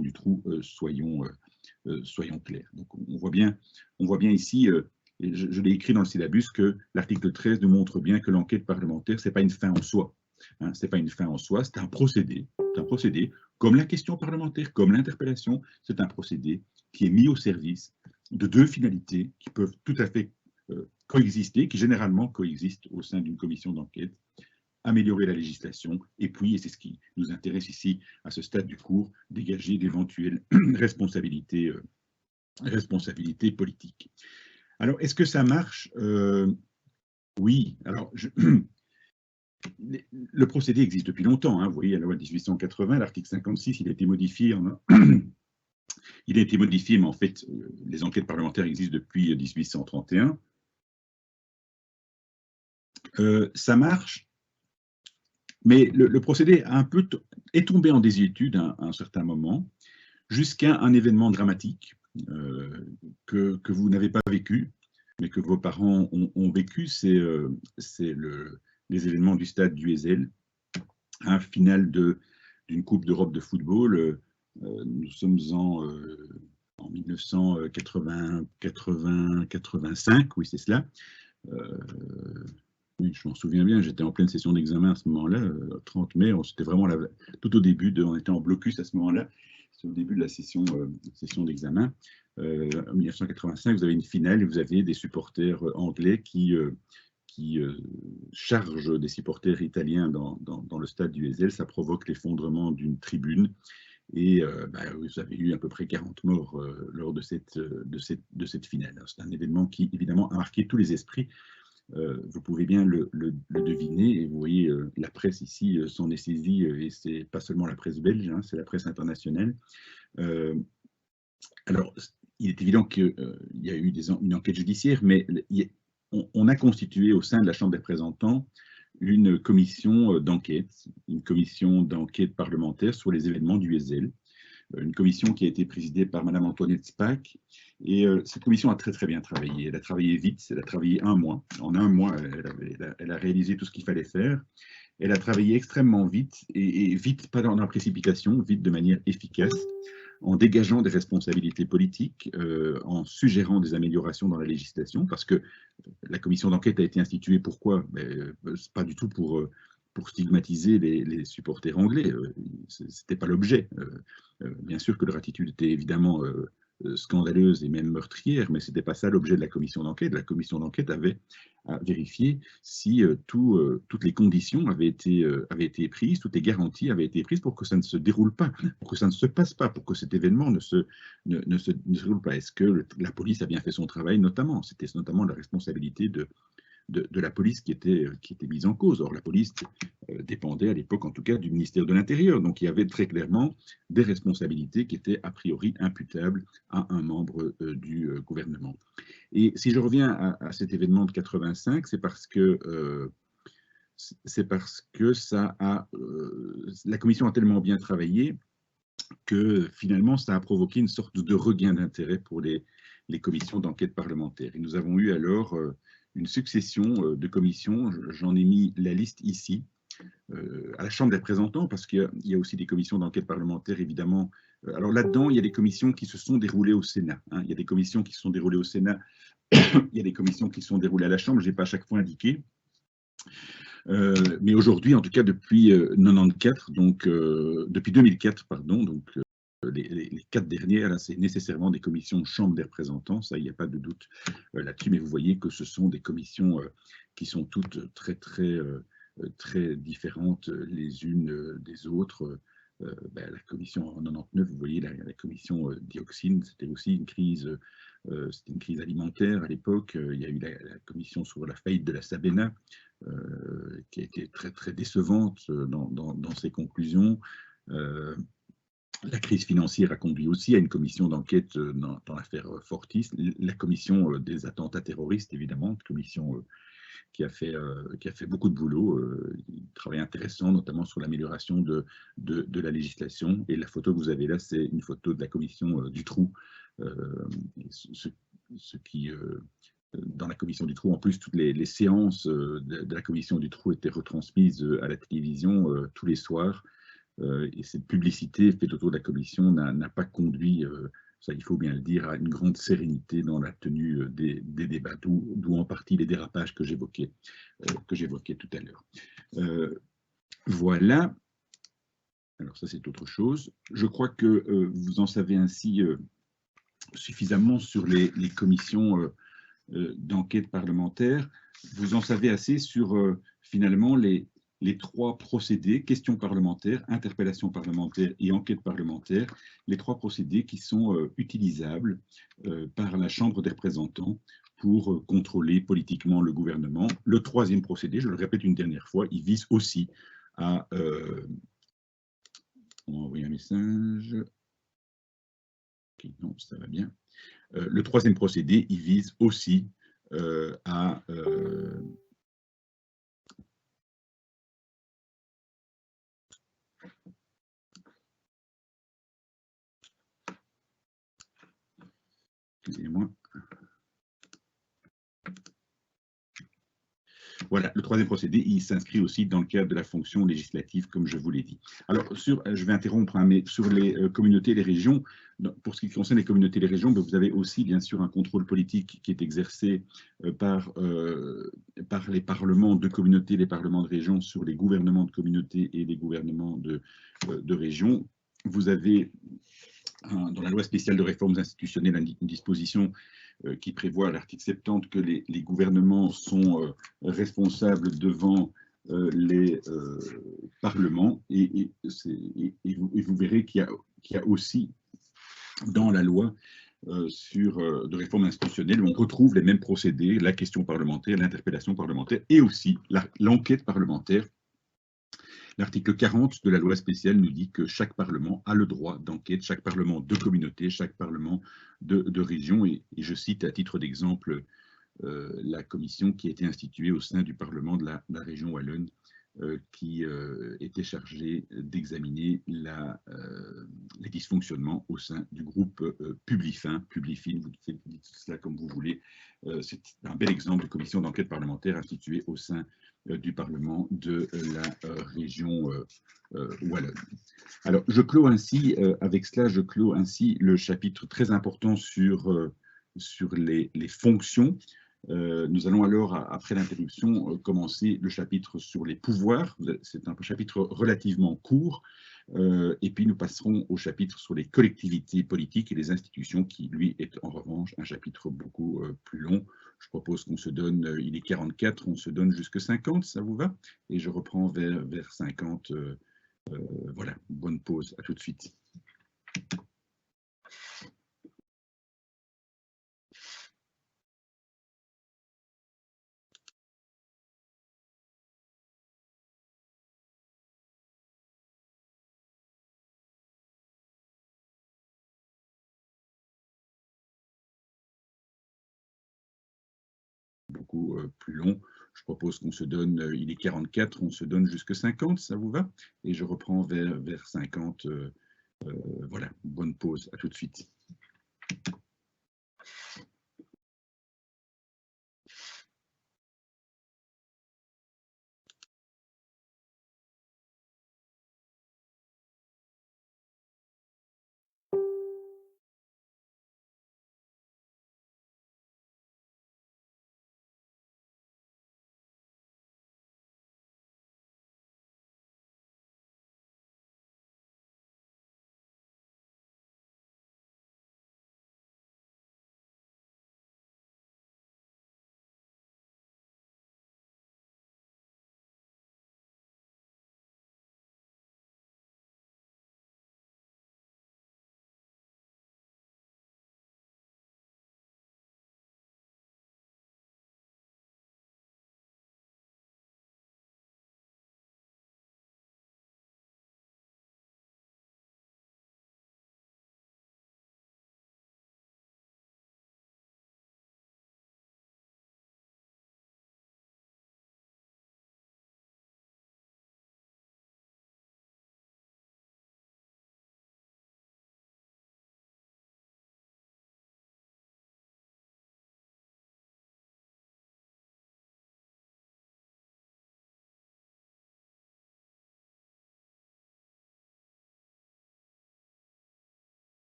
du trou, soyons clairs. Donc on voit bien ici, je l'ai écrit dans le syllabus, que l'article 13 nous montre bien que l'enquête parlementaire, ce n'est pas une fin en soi. Hein, ce n'est pas une fin en soi, c'est un procédé. C'est un procédé, comme la question parlementaire, comme l'interpellation, c'est un procédé qui est mis au service de deux finalités qui peuvent tout à fait coexister, qui généralement coexistent au sein d'une commission d'enquête: améliorer la législation, et puis, et c'est ce qui nous intéresse ici à ce stade du cours, dégager d'éventuelles responsabilités politiques. Alors, est-ce que ça marche? Oui. Alors, le procédé existe depuis longtemps. Hein. Vous voyez, la loi de 1880, l'article 56, il a été modifié. Il a été modifié, mais en fait, les enquêtes parlementaires existent depuis 1831. Ça marche, mais le procédé est tombé en désuétude à un certain moment, jusqu'à un événement dramatique que vous n'avez pas vécu, mais que vos parents ont vécu, c'est les événements du stade du Heysel, un final d'une Coupe d'Europe de football. Nous sommes en 1985, oui, c'est cela. Oui, je m'en souviens bien, j'étais en pleine session d'examen à ce moment-là, 30 mai, c'était vraiment tout au début, on était en blocus à ce moment-là, c'est au début de la session d'examen. En 1985, vous avez une finale et vous avez des supporters anglais qui chargent des supporters italiens dans le stade du Heysel. Ça provoque l'effondrement d'une tribune et vous avez eu à peu près 40 morts lors de cette finale. C'est un événement qui, évidemment, a marqué tous les esprits. Vous pouvez bien le deviner, et vous voyez, la presse ici s'en est saisie, et c'est pas seulement la presse belge, hein, c'est la presse internationale. Alors, il est évident qu'il y a eu une enquête judiciaire, mais on a constitué au sein de la Chambre des représentants une commission d'enquête parlementaire sur les événements du Heysel, une commission qui a été présidée par Madame Antoinette Spaak. Et cette commission a très bien travaillé. Elle a travaillé vite, elle a travaillé un mois. En un mois, elle a réalisé tout ce qu'il fallait faire. Elle a travaillé extrêmement vite, et vite, pas dans la précipitation, vite de manière efficace, en dégageant des responsabilités politiques, en suggérant des améliorations dans la législation, parce que la commission d'enquête a été instituée, pourquoi? Pas du tout pour stigmatiser les supporters anglais, c'était pas l'objet. Bien sûr que leur attitude était évidemment scandaleuse et même meurtrière, mais c'était pas ça l'objet de la commission d'enquête. La commission d'enquête avait à vérifier si toutes les conditions avaient été prises, toutes les garanties avaient été prises pour que ça ne se déroule pas, pour que ça ne se passe pas, pour que cet événement ne se déroule pas. Est-ce que la police a bien fait son travail? Notamment, c'était notamment la responsabilité de de la police qui était mise en cause. Or, la police dépendait à l'époque, en tout cas, du ministère de l'Intérieur. Donc, il y avait très clairement des responsabilités qui étaient a priori imputables à un membre du gouvernement. Et si je reviens à cet événement de 85, c'est parce que la commission a tellement bien travaillé que finalement, ça a provoqué une sorte de regain d'intérêt pour les commissions d'enquête parlementaire. Et nous avons eu alors une succession de commissions. J'en ai mis la liste ici, à la Chambre des représentants, parce qu'il y a aussi des commissions d'enquête parlementaire, évidemment. Alors là-dedans, il y a des commissions qui se sont déroulées au Sénat. Il y a des commissions qui se sont déroulées au Sénat, il y a des commissions qui se sont déroulées à la Chambre, je n'ai pas à chaque fois indiqué. Mais aujourd'hui, en tout cas depuis 94, donc depuis 2004, pardon, donc les 4 dernières, là, c'est nécessairement des commissions Chambre des représentants, ça, il n'y a pas de doute là-dessus, mais vous voyez que ce sont des commissions qui sont toutes très différentes les unes des autres. La commission en 99, vous voyez la commission dioxine, c'était aussi une crise alimentaire à l'époque. Il y a eu la commission sur la faillite de la Sabena, qui a été très décevante dans ses conclusions. La crise financière a conduit aussi à une commission d'enquête dans l'affaire Fortis, la commission des attentats terroristes, évidemment, une commission qui a fait beaucoup de boulot, un travail intéressant, notamment sur l'amélioration de la législation. Et la photo que vous avez là, c'est une photo de la commission Dutroux, ce qui dans la commission Dutroux, en plus, toutes les séances de la commission Dutroux étaient retransmises à la télévision tous les soirs. Et cette publicité faite autour de la commission n'a pas conduit, ça il faut bien le dire, à une grande sérénité dans la tenue des débats, d'où en partie les dérapages que j'évoquais tout à l'heure. Voilà. Alors ça c'est autre chose. Je crois que vous en savez ainsi suffisamment sur les commissions d'enquête parlementaire. Vous en savez assez sur finalement les 3 procédés, questions parlementaires, interpellations parlementaires et enquête parlementaire, les 3 procédés qui sont utilisables par la Chambre des représentants pour contrôler politiquement le gouvernement. Le 3e procédé, je le répète une dernière fois, il vise aussi à... on va envoyer un message. Okay, non, ça va bien. Le 3e procédé, il vise aussi à... Excusez-moi. Voilà, le 3e procédé, il s'inscrit aussi dans le cadre de la fonction législative, comme je vous l'ai dit. Alors, je vais interrompre, mais sur les communautés et les régions, pour ce qui concerne les communautés et les régions, vous avez aussi, bien sûr, un contrôle politique qui est exercé par les parlements de communautés, les parlements de régions sur les gouvernements de communautés et les gouvernements de régions. Vous avez, dans la loi spéciale de réformes institutionnelles, une disposition qui prévoit à l'article 70 que les gouvernements sont responsables devant les parlements, et vous verrez qu'il y a aussi dans la loi de réforme institutionnelle, où on retrouve les mêmes procédés, la question parlementaire, l'interpellation parlementaire et aussi l'enquête parlementaire. L'article 40 de la loi spéciale nous dit que chaque parlement a le droit d'enquête, chaque parlement de communauté, chaque parlement de région, et je cite à titre d'exemple la commission qui a été instituée au sein du parlement de la région Wallonne, qui était chargée d'examiner les dysfonctionnements au sein du groupe Publifin, vous dites cela comme vous voulez. C'est un bel exemple de commission d'enquête parlementaire instituée au sein du Parlement de la région Wallonne. Alors, avec cela, je clôt ainsi le chapitre très important sur les fonctions. Nous allons alors, après l'interruption, commencer le chapitre sur les pouvoirs. C'est un chapitre relativement court. Et puis nous passerons au chapitre sur les collectivités politiques et les institutions, qui, lui, est en revanche un chapitre beaucoup plus long. Je propose qu'on se donne, il est 44, on se donne jusque 50, ça vous va? Et je reprends vers 50. Voilà, bonne pause, à tout de suite. beaucoup plus long. Je propose qu'on se donne, il est 44, on se donne jusque 50, ça vous va? Et je reprends vers 50. Voilà, bonne pause, à tout de suite.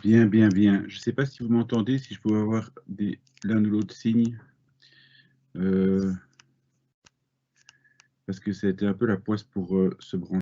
Bien, bien, bien. Je ne sais pas si vous m'entendez, si je pouvais avoir l'un ou l'autre signe, euh, parce que c'était un peu la poisse pour se brancher.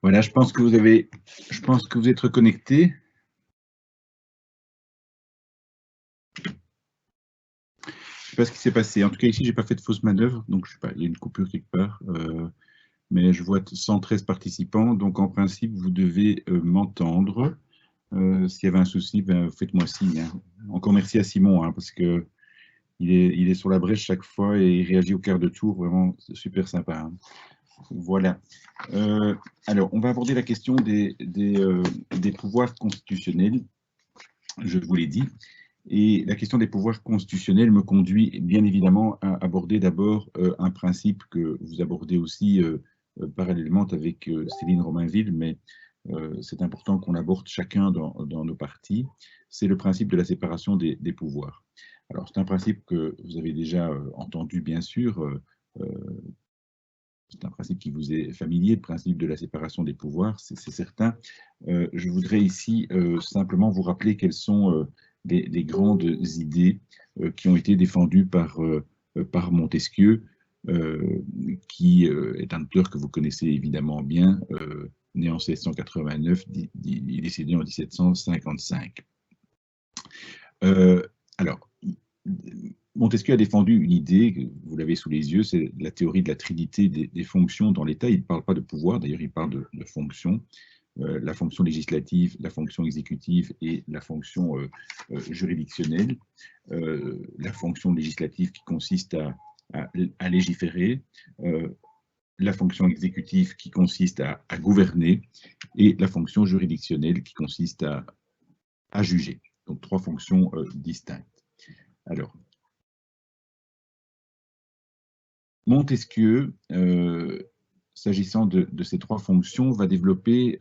Voilà, je pense que vous êtes reconnecté. Je ne sais pas ce qui s'est passé. En tout cas, ici, je n'ai pas fait de fausse manœuvre, donc je sais pas, il y a une coupure quelque part. Mais je vois 113 participants, donc en principe, vous devez m'entendre. S'il y avait un souci, ben, faites-moi signe, hein. Encore merci à Simon, hein, parce que il est sur la brèche chaque fois et il réagit au quart de tour, vraiment super sympa, hein. Voilà. Alors, on va aborder la question des pouvoirs constitutionnels, je vous l'ai dit. Et la question des pouvoirs constitutionnels me conduit bien évidemment à aborder d'abord un principe que vous abordez aussi parallèlement avec Céline Romainville, mais c'est important qu'on aborde chacun dans nos parties, c'est le principe de la séparation des pouvoirs. Alors, c'est un principe que vous avez déjà entendu, bien sûr. C'est un principe qui vous est familier, le principe de la séparation des pouvoirs, c'est certain. Je voudrais ici simplement vous rappeler quelles sont les grandes idées qui ont été défendues par Montesquieu, qui est un auteur que vous connaissez évidemment bien, né en 1689, décédé en 1755. Alors, Montesquieu a défendu une idée, vous l'avez sous les yeux, c'est la théorie de la trinité des fonctions dans l'État. Il ne parle pas de pouvoir, d'ailleurs il parle de fonctions. La fonction législative, la fonction exécutive et la fonction juridictionnelle. La fonction législative qui consiste à légiférer, la fonction exécutive qui consiste à gouverner et la fonction juridictionnelle qui consiste à juger. Donc trois fonctions distinctes. Alors, Montesquieu, s'agissant de ces trois fonctions, va développer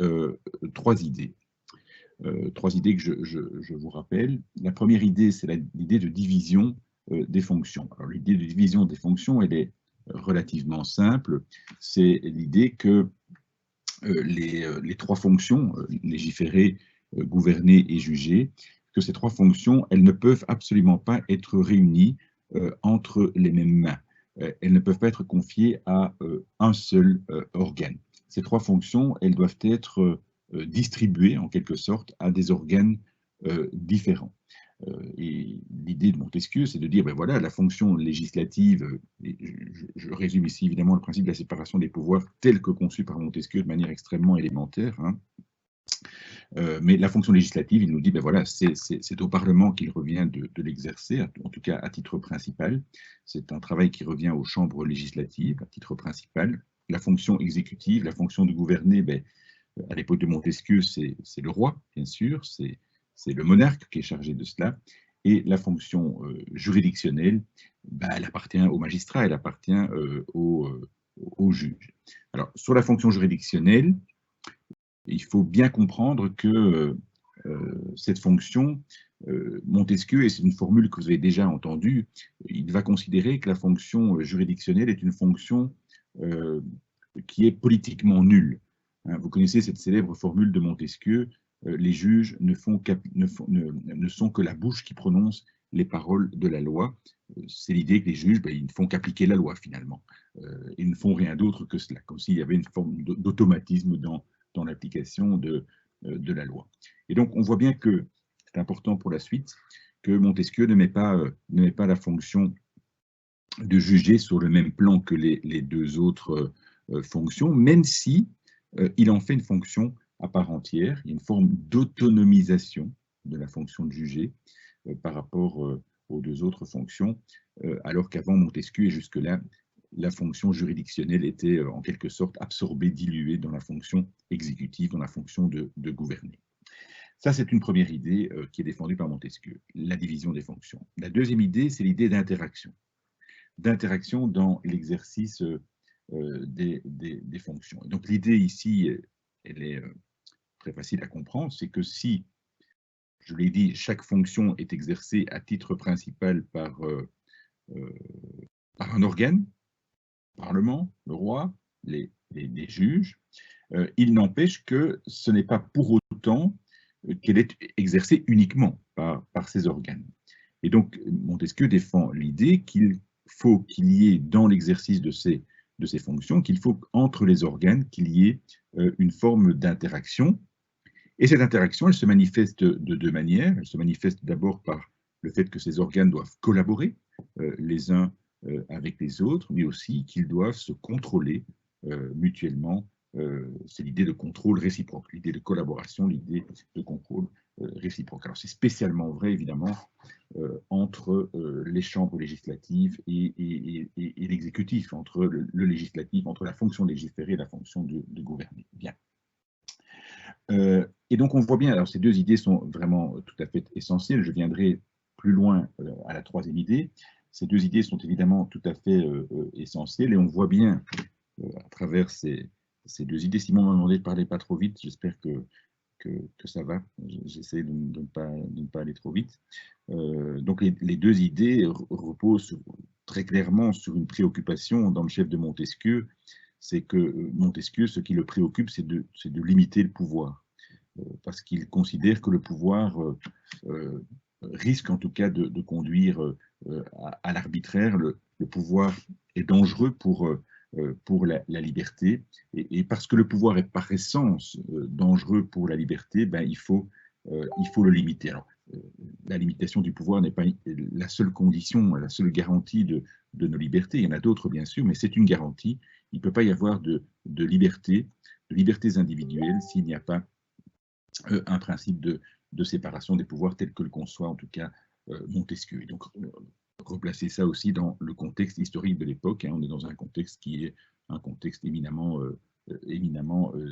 trois idées. Trois idées que je vous rappelle. La première idée, c'est l'idée de division des fonctions. Alors, l'idée de division des fonctions, elle est relativement simple. C'est l'idée que les trois fonctions, légiférer, gouverner et juger, que ces trois fonctions, elles ne peuvent absolument pas être réunies entre les mêmes mains. Elles ne peuvent pas être confiées à un seul organe. Ces trois fonctions, elles doivent être distribuées en quelque sorte à des organes différents. Et l'idée de Montesquieu, c'est de dire, ben voilà, la fonction législative, et je résume ici évidemment le principe de la séparation des pouvoirs tel que conçu par Montesquieu de manière extrêmement élémentaire, hein. Mais la fonction législative, il nous dit, ben voilà, c'est au Parlement qu'il revient de l'exercer, en tout cas à titre principal. C'est un travail qui revient aux chambres législatives à titre principal. La fonction exécutive, la fonction de gouverner, ben, à l'époque de Montesquieu, c'est le roi, bien sûr, c'est le monarque qui est chargé de cela. Et la fonction juridictionnelle, ben, elle appartient au magistrat, elle appartient au juge. Alors, sur la fonction juridictionnelle, il faut bien comprendre que cette fonction, Montesquieu, et c'est une formule que vous avez déjà entendue, il va considérer que la fonction juridictionnelle est une fonction qui est politiquement nulle. Hein, vous connaissez cette célèbre formule de Montesquieu, les juges ne sont que la bouche qui prononce les paroles de la loi. C'est l'idée que les juges, ben, ils ne font qu'appliquer la loi finalement. Ils ne font rien d'autre que cela, comme s'il y avait une forme d'automatisme dans l'application de la loi. Et donc, on voit bien que c'est important pour la suite que Montesquieu ne met pas la fonction de juger sur le même plan que les deux autres fonctions, même si il en fait une fonction à part entière, il y a une forme d'autonomisation de la fonction de juger par rapport aux deux autres fonctions, alors qu'avant Montesquieu et jusque-là, la fonction juridictionnelle était en quelque sorte absorbée, diluée dans la fonction exécutive, dans la fonction de gouverner. Ça, c'est une première idée qui est défendue par Montesquieu, la division des fonctions. La deuxième idée, c'est l'idée d'interaction dans l'exercice des fonctions. Et donc l'idée ici, elle est très facile à comprendre, c'est que si, je l'ai dit, chaque fonction est exercée à titre principal par un organe, le Parlement, le roi, les juges, il n'empêche que ce n'est pas pour autant qu'elle est exercée uniquement par ces organes. Et donc, Montesquieu défend l'idée qu'il faut qu'il y ait dans l'exercice de ces fonctions, qu'il faut entre les organes qu'il y ait une forme d'interaction. Et cette interaction, elle se manifeste de deux manières. Elle se manifeste d'abord par le fait que ces organes doivent collaborer les uns avec les autres, mais aussi qu'ils doivent se contrôler mutuellement. C'est l'idée de contrôle réciproque, l'idée de collaboration, l'idée de contrôle réciproque. Alors c'est spécialement vrai, évidemment, entre les chambres législatives et l'exécutif, entre le législatif, entre la fonction de légiférer et la fonction de gouverner. Bien. Et donc on voit bien, alors ces deux idées sont vraiment tout à fait essentielles. Je viendrai plus loin à la troisième idée. Ces deux idées sont évidemment tout à fait essentielles et on voit bien à travers ces deux idées. Simon m'a demandé de parler pas trop vite, j'espère que ça va. J'essaie de ne pas aller trop vite. Donc les deux idées reposent très clairement sur une préoccupation dans le chef de Montesquieu. C'est que Montesquieu, ce qui le préoccupe, c'est de limiter le pouvoir, parce qu'il considère que le pouvoir risque en tout cas de conduire à l'arbitraire. Le pouvoir est dangereux pour la liberté, et parce que le pouvoir est par essence dangereux pour la liberté, ben, il faut le limiter. Alors, la limitation du pouvoir n'est pas la seule condition, la seule garantie de nos libertés. Il y en a d'autres, bien sûr, mais c'est une garantie. Il ne peut pas y avoir de libertés individuelles s'il n'y a pas un principe de séparation des pouvoirs tel que le conçoit en tout cas Montesquieu. Et donc, replacer ça aussi dans le contexte historique de l'époque. Hein, on est dans un contexte qui est un contexte éminemment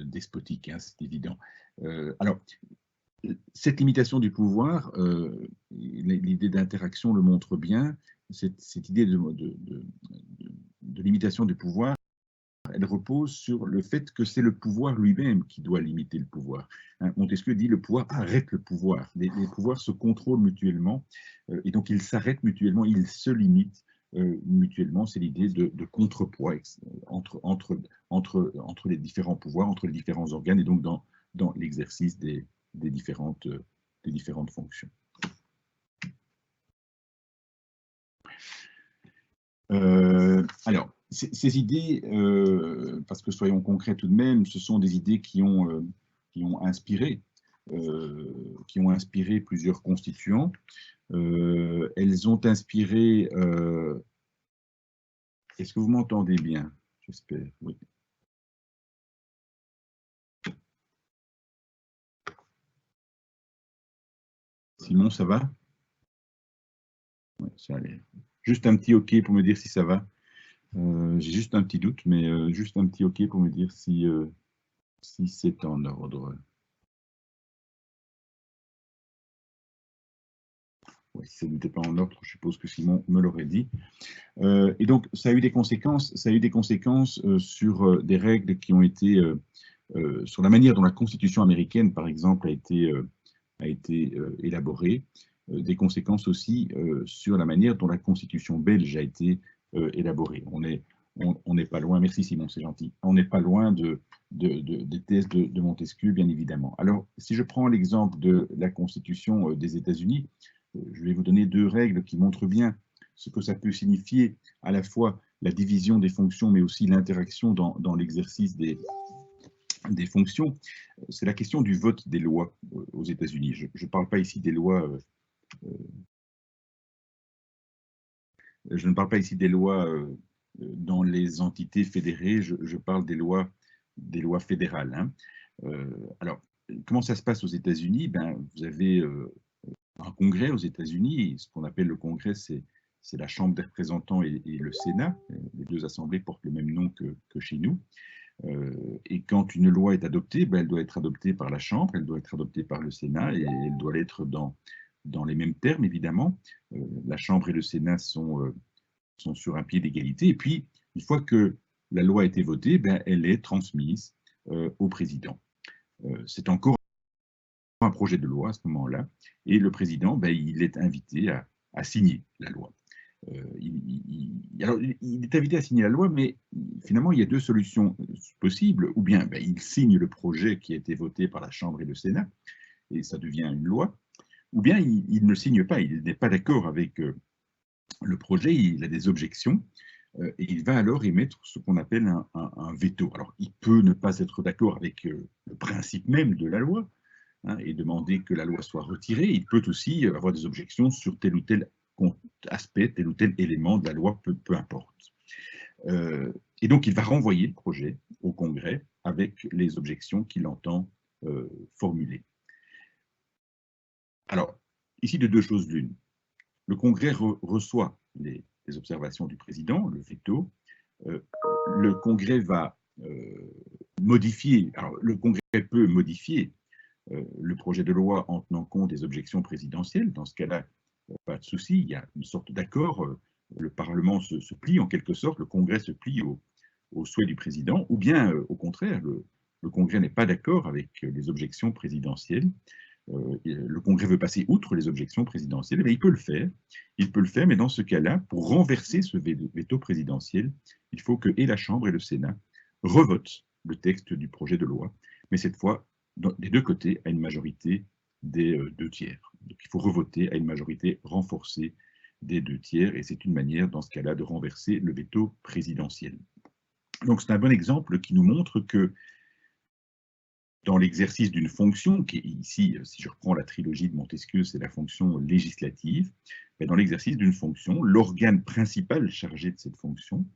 despotique, hein, c'est évident. Alors, cette limitation du pouvoir, l'idée d'interaction le montre bien. Cette idée de limitation du pouvoir, elle repose sur le fait que c'est le pouvoir lui-même qui doit limiter le pouvoir. Hein, Montesquieu dit le pouvoir arrête le pouvoir. Les pouvoirs se contrôlent mutuellement et donc ils s'arrêtent mutuellement, ils se limitent mutuellement. C'est l'idée de contrepoids entre les différents pouvoirs, entre les différents organes et donc dans l'exercice des différentes fonctions. Alors, ces idées, parce que soyons concrets tout de même, ce sont des idées qui ont inspiré plusieurs constituants. Elles ont inspiré... Est-ce que vous m'entendez bien? J'espère, oui. Simon, ça va? Ouais, ça a l'air. Juste un petit OK pour me dire si ça va. J'ai juste un petit doute, mais juste un petit OK pour me dire si c'est en ordre. Ouais, si ça n'était pas en ordre, je suppose que Simon me l'aurait dit. Et donc, ça a eu des conséquences, sur des règles qui ont été, sur la manière dont la Constitution américaine, par exemple, a été élaborée, des conséquences aussi sur la manière dont la Constitution belge a été élaborée. On n'est pas loin, merci Simon, c'est gentil, on n'est pas loin des thèses de Montesquieu, bien évidemment. Alors, si je prends l'exemple de la Constitution des États-Unis, je vais vous donner deux règles qui montrent bien ce que ça peut signifier, à la fois la division des fonctions, mais aussi l'interaction dans l'exercice des fonctions. C'est la question du vote des lois aux États-Unis. Je ne parle pas ici des lois... je ne parle pas ici des lois dans les entités fédérées, je parle des lois fédérales. Hein. Alors, comment ça se passe aux États-Unis? Ben, vous avez un congrès aux États-Unis, ce qu'on appelle le congrès, c'est la Chambre des représentants et le Sénat. Les deux assemblées portent le même nom que chez nous. Et quand une loi est adoptée, ben, elle doit être adoptée par la Chambre, elle doit être adoptée par le Sénat, et elle doit l'être dans les mêmes termes, évidemment. La Chambre et le Sénat sont sur un pied d'égalité. Et puis, une fois que la loi a été votée, ben, elle est transmise au président. C'est encore un projet de loi à ce moment-là, et le président, ben, il est invité à signer la loi. Alors, il est invité à signer la loi, mais finalement, il y a deux solutions possibles. Ou bien, ben, il signe le projet qui a été voté par la Chambre et le Sénat, et ça devient une loi. Ou bien, il ne signe pas, il n'est pas d'accord avec le projet, il a des objections. et il va alors émettre ce qu'on appelle un veto. Alors, il peut ne pas être d'accord avec le principe même de la loi, hein, et demander que la loi soit retirée. Il peut aussi avoir des objections sur tel ou tel aspect, tel ou tel élément de la loi, peu importe. Et donc, il va renvoyer le projet au Congrès avec les objections qu'il entend formuler. Alors, ici, de deux choses l'une. Le Congrès reçoit les observations du président, le veto. Le Congrès va modifier, alors le Congrès peut modifier le projet de loi en tenant compte des objections présidentielles. Dans ce cas-là, pas de souci, il y a une sorte d'accord. Le Parlement se plie en quelque sorte, le Congrès se plie au souhait du président, ou bien au contraire, le Congrès n'est pas d'accord avec les objections présidentielles. Le Congrès veut passer outre les objections présidentielles, mais il peut le faire. Il peut le faire, mais dans ce cas-là, pour renverser ce veto présidentiel, il faut que et la Chambre et le Sénat revotent le texte du projet de loi, mais cette fois, des deux côtés, à une majorité des 2/3. Donc il faut revoter à une majorité renforcée des 2/3, et c'est une manière, dans ce cas-là, de renverser le veto présidentiel. Donc c'est un bon exemple qui nous montre que dans l'exercice d'une fonction, qui est ici, si je reprends la trilogie de Montesquieu, c'est la fonction législative, mais dans l'exercice d'une fonction, l'organe principal chargé de cette fonction,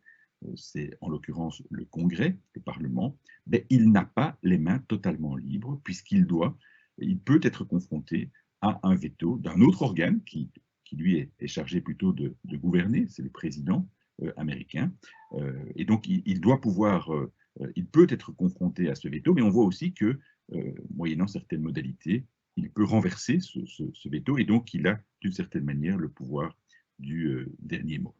c'est en l'occurrence le Congrès, le Parlement, mais il n'a pas les mains totalement libres, il peut être confronté à un veto d'un autre organe qui lui est chargé plutôt de gouverner, c'est le président américain, et donc il doit pouvoir il peut être confronté à ce veto, mais on voit aussi que, moyennant certaines modalités, il peut renverser ce veto, et donc il a d'une certaine manière le pouvoir du dernier mot.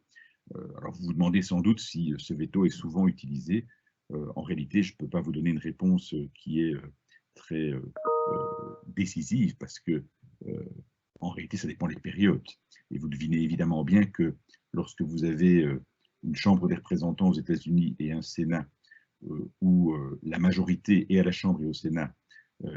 Alors vous vous demandez sans doute si ce veto est souvent utilisé. En réalité, je ne peux pas vous donner une réponse qui est très décisive, parce que en réalité, ça dépend des périodes. Et vous devinez évidemment bien que lorsque vous avez une Chambre des représentants aux États-Unis et un Sénat où la majorité, et à la Chambre et au Sénat,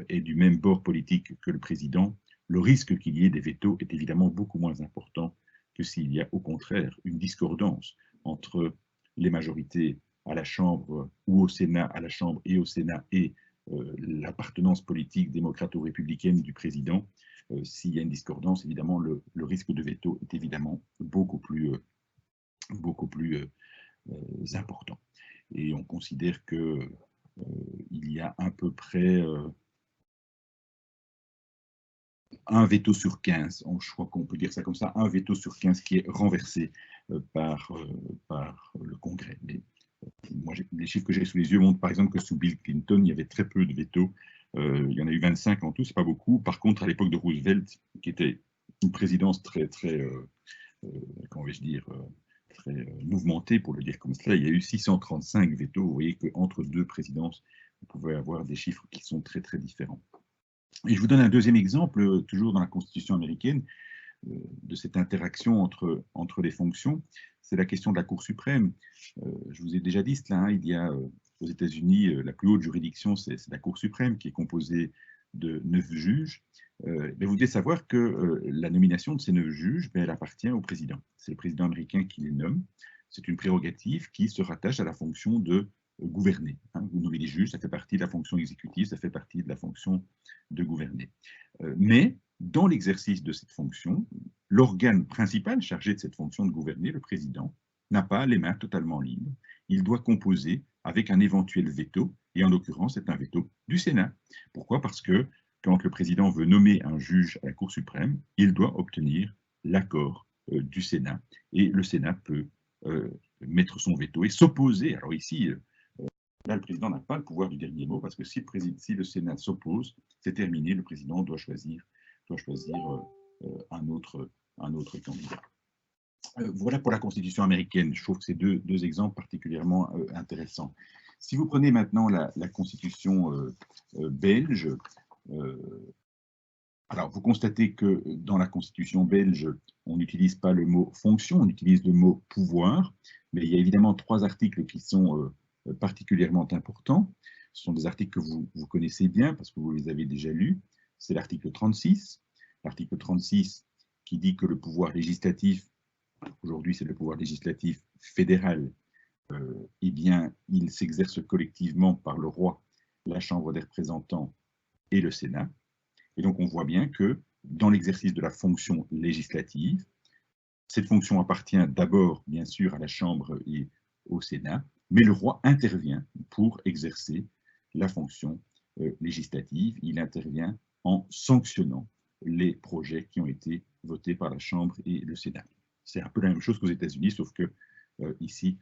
est du même bord politique que le président, le risque qu'il y ait des vétos est évidemment beaucoup moins important que s'il y a au contraire une discordance entre les majorités à la Chambre ou au Sénat, à la Chambre et au Sénat, et l'appartenance politique démocrate ou républicaine du président. S'il y a une discordance, évidemment, le risque de veto est évidemment beaucoup plus important. Et on considère qu'il y a à peu près un veto sur 15, je crois qu'on peut dire ça comme ça, un veto sur 15 qui est renversé par le Congrès. Mais moi, les chiffres que j'ai sous les yeux montrent par exemple que sous Bill Clinton, il y avait très peu de vétos. Il y en a eu 25 en tout, c'est pas beaucoup. Par contre, à l'époque de Roosevelt, qui était une présidence très, comment vais-je dire, très mouvementée, pour le dire comme cela, il y a eu 635 vétos. Vous voyez qu'entre deux présidences, vous pouvez avoir des chiffres qui sont très, très différents. Et je vous donne un deuxième exemple, toujours dans la Constitution américaine, de cette interaction entre les fonctions. C'est la question de la Cour suprême. Je vous ai déjà dit cela, hein, il y a aux États-Unis, la plus haute juridiction, c'est la Cour suprême, qui est composée de 9 juges. Mais vous devez savoir que la nomination de ces 9 juges, elle appartient au président. C'est le président américain qui les nomme. C'est une prérogative qui se rattache à la fonction de gouverner. Hein. Vous nommez les juges, ça fait partie de la fonction exécutive, ça fait partie de la fonction de gouverner. Mais dans l'exercice de cette fonction, l'organe principal chargé de cette fonction de gouverner, le président, n'a pas les mains totalement libres. Il doit composer avec un éventuel veto, et en l'occurrence, c'est un veto du Sénat. Pourquoi? Parce que quand le président veut nommer un juge à la Cour suprême, il doit obtenir l'accord du Sénat, et le Sénat peut mettre son veto et s'opposer. Alors ici, là, le président n'a pas le pouvoir du dernier mot, parce que si le Sénat s'oppose, c'est terminé, le président doit choisir un autre candidat. Voilà pour la Constitution américaine. Je trouve que c'est deux exemples particulièrement intéressants. Si vous prenez maintenant la Constitution belge, alors vous constatez que dans la Constitution belge, on n'utilise pas le mot fonction, on utilise le mot pouvoir, mais il y a évidemment 3 articles qui sont particulièrement importants. Ce sont des articles que vous connaissez bien parce que vous les avez déjà lus. C'est l'article 36. L'article 36 qui dit que le pouvoir législatif aujourd'hui c'est le pouvoir législatif fédéral, eh bien, il s'exerce collectivement par le roi, la Chambre des représentants et le Sénat. Et donc on voit bien que dans l'exercice de la fonction législative, cette fonction appartient d'abord, bien sûr, à la Chambre et au Sénat, mais le roi intervient pour exercer la fonction législative. Il intervient en sanctionnant les projets qui ont été votés par la Chambre et le Sénat. C'est un peu la même chose qu'aux États-Unis, sauf que ici,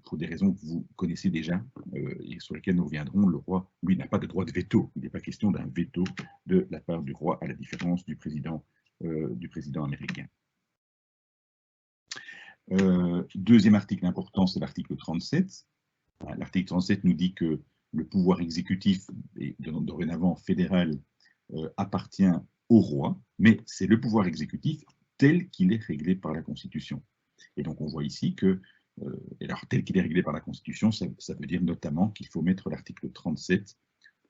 pour des raisons que vous connaissez déjà et sur lesquelles nous reviendrons, le roi, lui, n'a pas de droit de veto. Il n'est pas question d'un veto de la part du roi, à la différence du président américain. Deuxième article important, c'est l'article 37. L'article 37 nous dit que le pouvoir exécutif, et dorénavant fédéral, appartient au roi, mais c'est le pouvoir exécutif tel qu'il est réglé par la Constitution. Et donc on voit ici que, alors tel qu'il est réglé par la Constitution, ça veut dire notamment qu'il faut mettre l'article 37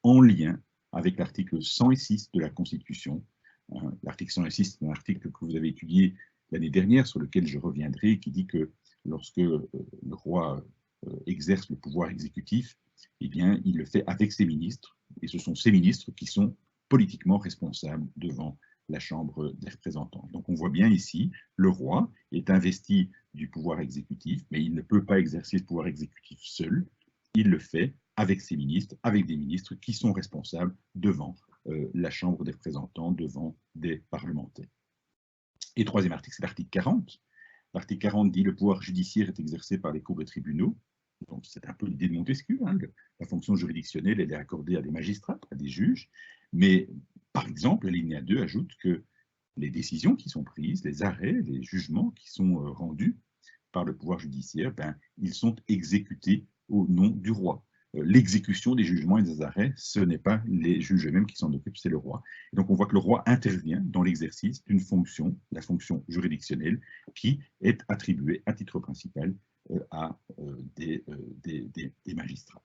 en lien avec l'article 106 de la Constitution. L'article 106, c'est un article que vous avez étudié l'année dernière, sur lequel je reviendrai, qui dit que lorsque le roi exerce le pouvoir exécutif, eh bien, il le fait avec ses ministres, et ce sont ces ministres qui sont politiquement responsables devant la Chambre des représentants. Donc on voit bien ici, le roi est investi du pouvoir exécutif, mais il ne peut pas exercer ce pouvoir exécutif seul, il le fait avec ses ministres, avec des ministres qui sont responsables devant la Chambre des représentants, devant des parlementaires. Et troisième article, c'est l'article 40. L'article 40 dit que le pouvoir judiciaire est exercé par les cours de tribunaux. Donc c'est un peu l'idée de Montesquieu. Hein. La fonction juridictionnelle, elle est accordée à des magistrats, à des juges. Mais par exemple, l'alinéa 2 ajoute que les décisions qui sont prises, les arrêts, les jugements qui sont rendus par le pouvoir judiciaire, ils sont exécutés au nom du roi. L'exécution des jugements et des arrêts, ce n'est pas les juges eux-mêmes qui s'en occupent, c'est le roi. Et donc on voit que le roi intervient dans l'exercice d'une fonction, la fonction juridictionnelle, qui est attribuée à titre principal à des magistrats.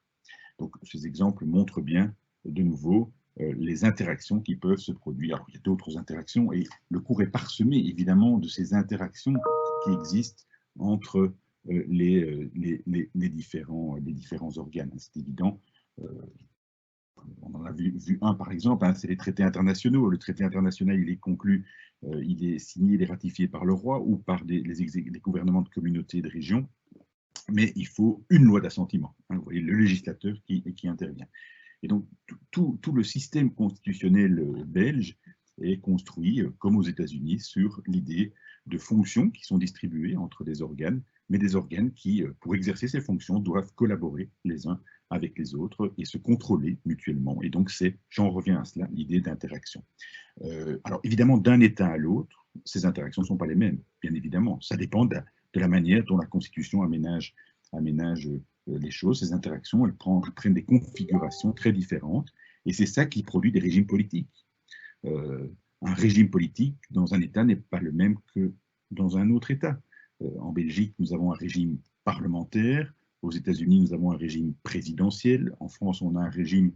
Donc ces exemples montrent bien, de nouveau, les interactions qui peuvent se produire. Alors il y a d'autres interactions, et le cours est parsemé, évidemment, de ces interactions qui existent entre les différents organes. C'est évident. On en a vu un, par exemple, hein, c'est les traités internationaux. Le traité international, il est conclu, il est signé, il est ratifié par le roi ou par les gouvernements de communautés et de régions, mais il faut une loi d'assentiment. Hein, vous voyez, le législateur qui intervient. Et donc, tout le système constitutionnel belge est construit, comme aux États-Unis, sur l'idée de fonctions qui sont distribuées entre des organes, mais des organes qui, pour exercer ces fonctions, doivent collaborer les uns avec les autres et se contrôler mutuellement. Et donc, j'en reviens à cela, l'idée d'interaction. Alors, évidemment, d'un État à l'autre, ces interactions ne sont pas les mêmes, bien évidemment. Ça dépend de la manière dont la Constitution aménage les choses. Ces interactions, elles prennent des configurations très différentes, et c'est ça qui produit des régimes politiques. Un régime politique dans un État n'est pas le même que dans un autre État. En Belgique, nous avons un régime parlementaire. Aux États-Unis, nous avons un régime présidentiel. En France, on a un régime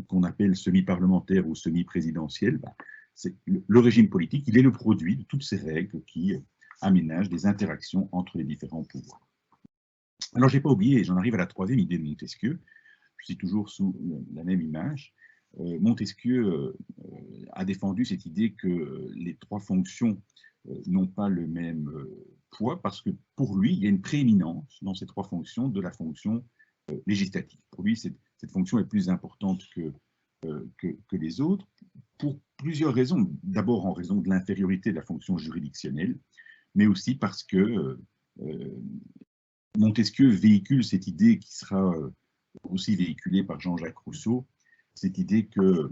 qu'on appelle semi-parlementaire ou semi-présidentiel. Le régime politique, il est le produit de toutes ces règles qui aménagent des interactions entre les différents pouvoirs. Alors, je n'ai pas oublié, j'en arrive à la troisième idée de Montesquieu. Je suis toujours sous la même image. Montesquieu a défendu cette idée que les trois fonctions n'ont pas le même poids, parce que pour lui, il y a une prééminence dans ces trois fonctions de la fonction législative. Pour lui, cette fonction est plus importante que les autres, pour plusieurs raisons. D'abord en raison de l'infériorité de la fonction juridictionnelle, mais aussi parce que Montesquieu véhicule cette idée qui sera aussi véhiculée par Jean-Jacques Rousseau, cette idée que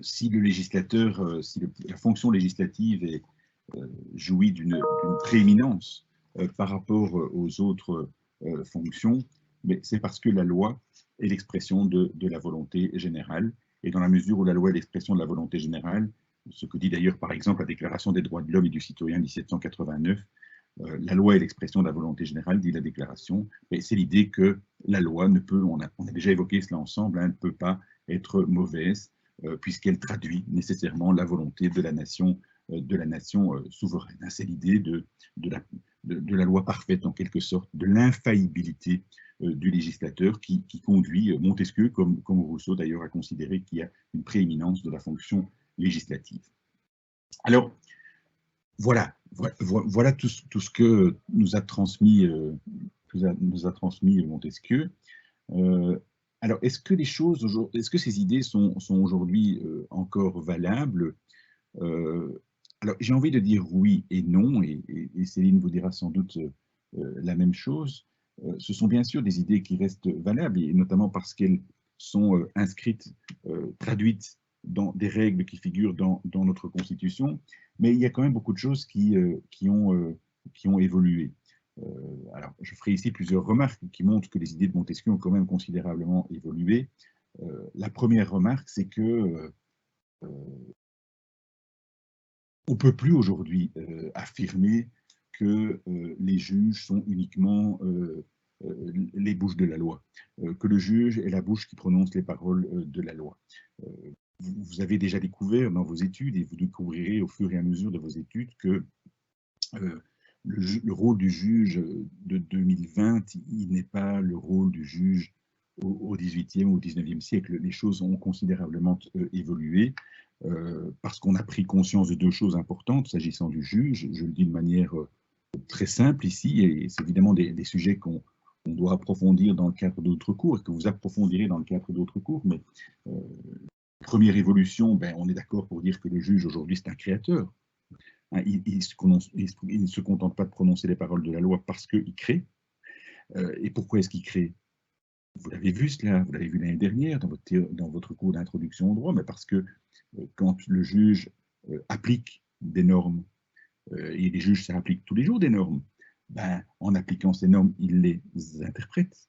si le législateur, si la fonction législative jouit d'une prééminence par rapport aux autres fonctions, mais c'est parce que la loi est l'expression de la volonté générale. Et dans la mesure où la loi est l'expression de la volonté générale, ce que dit d'ailleurs par exemple la Déclaration des droits de l'homme et du citoyen de 1789, la loi est l'expression de la volonté générale, dit la Déclaration, mais c'est l'idée que la loi ne peut, on a déjà évoqué cela ensemble, ne peut pas être mauvaise, puisqu'elle traduit nécessairement la volonté de la nation de la nation souveraine. C'est l'idée de la loi parfaite, en quelque sorte, de l'infaillibilité du législateur qui conduit Montesquieu, comme Rousseau d'ailleurs a considéré qu'il y a une prééminence de la fonction législative. Alors, voilà tout ce que nous a transmis, Montesquieu. Alors, est-ce que ces idées sont aujourd'hui encore valables? Alors, j'ai envie de dire oui et non, et Céline vous dira sans doute la même chose. Ce sont bien sûr des idées qui restent valables, et notamment parce qu'elles sont inscrites, traduites dans des règles qui figurent dans notre Constitution, mais il y a quand même beaucoup de choses qui ont évolué. Alors, je ferai ici plusieurs remarques qui montrent que les idées de Montesquieu ont quand même considérablement évolué. La première remarque, c'est que on ne peut plus aujourd'hui affirmer que les juges sont uniquement les bouches de la loi, que le juge est la bouche qui prononce les paroles de la loi. Vous avez déjà découvert dans vos études, et vous découvrirez au fur et à mesure de vos études, que le rôle du juge de 2020, il n'est pas le rôle du juge au XVIIIe ou au XIXe siècle. Les choses ont considérablement évolué parce qu'on a pris conscience de deux choses importantes s'agissant du juge. Je le dis de manière très simple ici, et c'est évidemment des sujets qu'on doit approfondir dans le cadre d'autres cours, et que vous approfondirez dans le cadre d'autres cours, mais première évolution, ben, on est d'accord pour dire que le juge aujourd'hui c'est un créateur. Hein, il ne se contente pas de prononcer les paroles de la loi parce qu'il crée. Et pourquoi est-ce qu'il crée? Vous l'avez vu cela, vous l'avez vu l'année dernière dans votre cours d'introduction au droit, mais parce que quand le juge applique des normes, et les juges, ça applique tous les jours des normes, ben, en appliquant ces normes, il les interprète.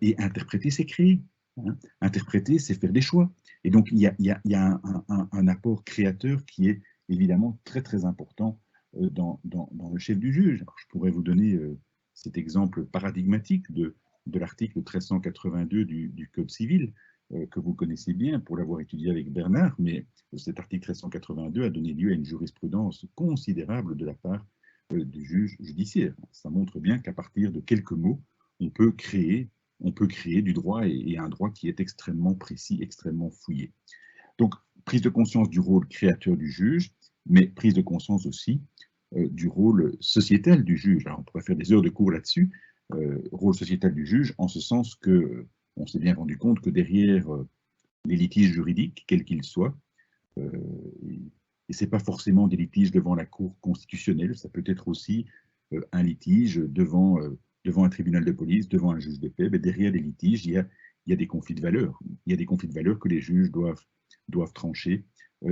Et interpréter, c'est créer. Hein. Interpréter, c'est faire des choix. Et donc, il y a un apport créateur qui est évidemment très, très important dans le chef du juge. Alors, je pourrais vous donner cet exemple paradigmatique de l'article 1382 du Code civil, que vous connaissez bien pour l'avoir étudié avec Bernard, mais cet article 1382 a donné lieu à une jurisprudence considérable de la part du juge judiciaire. Ça montre bien qu'à partir de quelques mots, on peut créer du droit, et un droit qui est extrêmement précis, extrêmement fouillé. Donc, prise de conscience du rôle créateur du juge, mais prise de conscience aussi du rôle sociétal du juge. Alors, on pourrait faire des heures de cours là-dessus, rôle sociétal du juge, en ce sens que on s'est bien rendu compte que derrière les litiges juridiques, quels qu'ils soient, et ce n'est pas forcément des litiges devant la Cour constitutionnelle, ça peut être aussi un litige devant un tribunal de police, devant un juge de paix. Mais derrière les litiges, il y a des conflits de valeurs. Il y a des conflits de valeurs que les juges doivent trancher,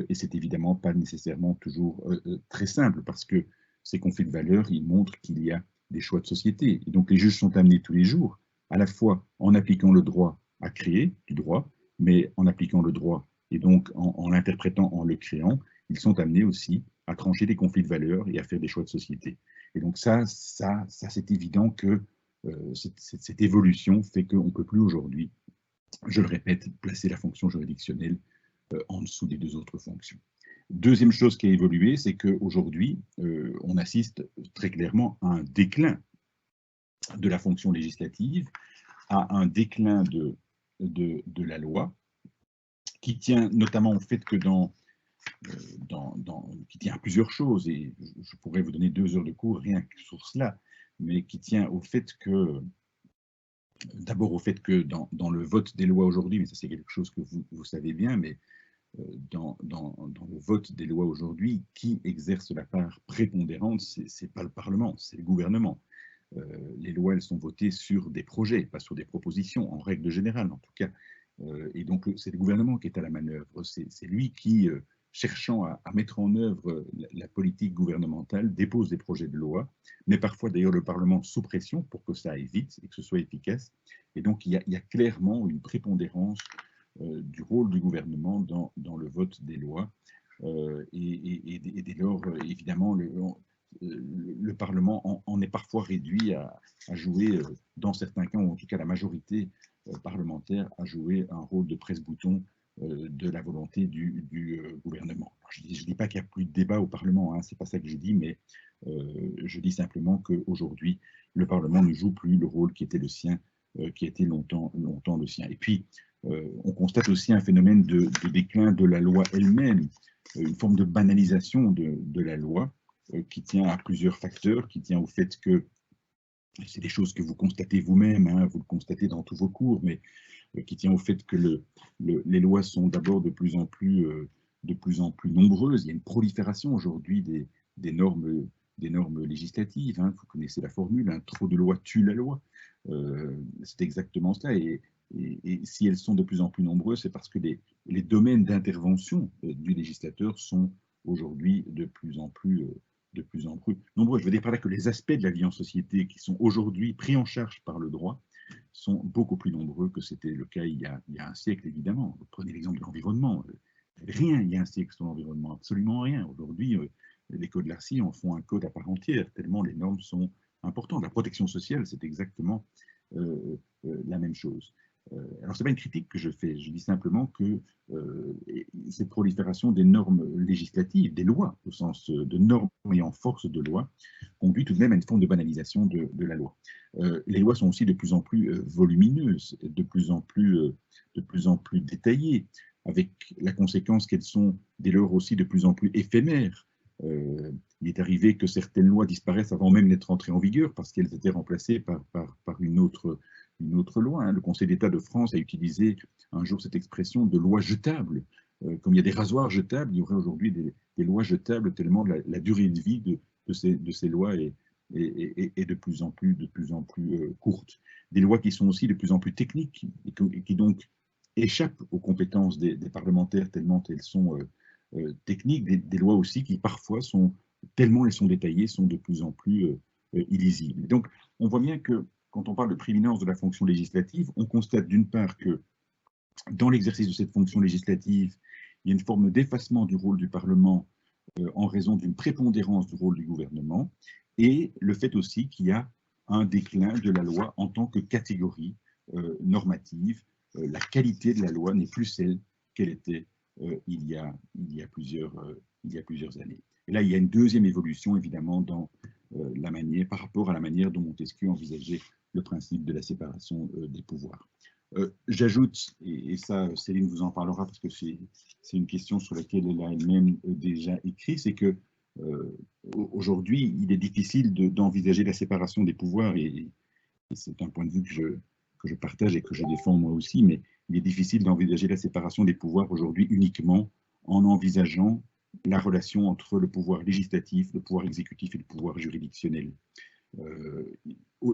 et c'est évidemment pas nécessairement toujours très simple, parce que ces conflits de valeurs, ils montrent qu'il y a des choix de société. Et donc les juges sont amenés tous les jours, à la fois en appliquant le droit à créer du droit, mais en appliquant le droit et donc en l'interprétant, en le créant, ils sont amenés aussi à trancher des conflits de valeurs et à faire des choix de société. Et donc ça c'est évident que cette évolution fait qu'on ne peut plus aujourd'hui, je le répète, placer la fonction juridictionnelle en dessous des deux autres fonctions. Deuxième chose qui a évolué, c'est qu'aujourd'hui, on assiste très clairement à un déclin de la fonction législative, à un déclin de la loi, qui tient notamment au fait que qui tient à plusieurs choses, et je pourrais vous donner 2 heures de cours rien que sur cela, mais qui tient au fait que, d'abord au fait que dans le vote des lois aujourd'hui, mais ça c'est quelque chose que vous savez bien, mais dans le vote des lois aujourd'hui, qui exerce la part prépondérante, c'est pas le Parlement, c'est le gouvernement. Les lois, elles sont votées sur des projets, pas sur des propositions, en règle générale en tout cas. Et donc, c'est le gouvernement qui est à la manœuvre. C'est lui qui, cherchant à mettre en œuvre la politique gouvernementale, dépose des projets de loi, mais parfois d'ailleurs le Parlement sous pression pour que ça aille vite et que ce soit efficace. Et donc, il y a clairement une prépondérance du rôle du gouvernement dans le vote des lois. Et dès lors, évidemment, le Parlement en est parfois réduit à jouer, dans certains cas, ou en tout cas la majorité parlementaire, à jouer un rôle de presse-bouton de la volonté du gouvernement. Je ne dis pas qu'il n'y a plus de débat au Parlement, hein, ce n'est pas ça que je dis, mais je dis simplement qu'aujourd'hui, le Parlement ne joue plus le rôle qui était le sien, qui a été longtemps le sien. Et puis, on constate aussi un phénomène de déclin de la loi elle-même, une forme de banalisation de la loi qui tient à plusieurs facteurs, qui tient au fait que c'est des choses que vous constatez vous-même, hein, vous le constatez dans tous vos cours, mais qui tient au fait que les lois sont d'abord de plus en plus nombreuses. Il y a une prolifération aujourd'hui des normes législatives. Hein. Vous connaissez la formule, hein, trop de lois tue la loi. C'est exactement cela. Et si elles sont de plus en plus nombreuses, c'est parce que les domaines d'intervention du législateur sont aujourd'hui de plus en plus nombreux. Je veux dire par là que les aspects de la vie en société qui sont aujourd'hui pris en charge par le droit sont beaucoup plus nombreux que c'était le cas il y a un siècle, évidemment. Prenez l'exemple de l'environnement. Rien il y a un siècle sur l'environnement, absolument rien. Aujourd'hui, les codes LARCI en font un code à part entière, tellement les normes sont importantes. La protection sociale, c'est exactement la même chose. Alors, ce n'est pas une critique que je fais, je dis simplement que cette prolifération des normes législatives, des lois, au sens de normes ayant force de loi, conduit tout de même à une forme de banalisation de la loi. Les lois sont aussi de plus en plus volumineuses, de plus en plus détaillées, avec la conséquence qu'elles sont dès lors aussi de plus en plus éphémères. Il est arrivé que certaines lois disparaissent avant même d'être entrées en vigueur parce qu'elles étaient remplacées par une autre loi. Hein. Le Conseil d'État de France a utilisé un jour cette expression de loi jetable. Comme il y a des rasoirs jetables, il y aurait aujourd'hui des lois jetables tellement la durée de vie de ces lois est de plus en plus courte. Des lois qui sont aussi de plus en plus techniques et qui donc échappent aux compétences des parlementaires tellement elles sont techniques, des lois aussi qui parfois sont, tellement elles sont détaillées, sont de plus en plus illisibles. Donc on voit bien que quand on parle de prééminence de la fonction législative, on constate d'une part que dans l'exercice de cette fonction législative, il y a une forme d'effacement du rôle du Parlement en raison d'une prépondérance du rôle du gouvernement, et le fait aussi qu'il y a un déclin de la loi en tant que catégorie normative. La qualité de la loi n'est plus celle qu'elle était il y a plusieurs années. Et là, il y a une deuxième évolution, évidemment, dans par rapport à la manière dont Montesquieu envisageait le principe de la séparation des pouvoirs. J'ajoute, et ça Céline vous en parlera parce que c'est une question sur laquelle elle a elle-même déjà écrit, c'est que aujourd'hui il est difficile d'envisager la séparation des pouvoirs, et c'est un point de vue que je partage et que je défends moi aussi, mais il est difficile d'envisager la séparation des pouvoirs aujourd'hui uniquement en envisageant la relation entre le pouvoir législatif, le pouvoir exécutif et le pouvoir juridictionnel.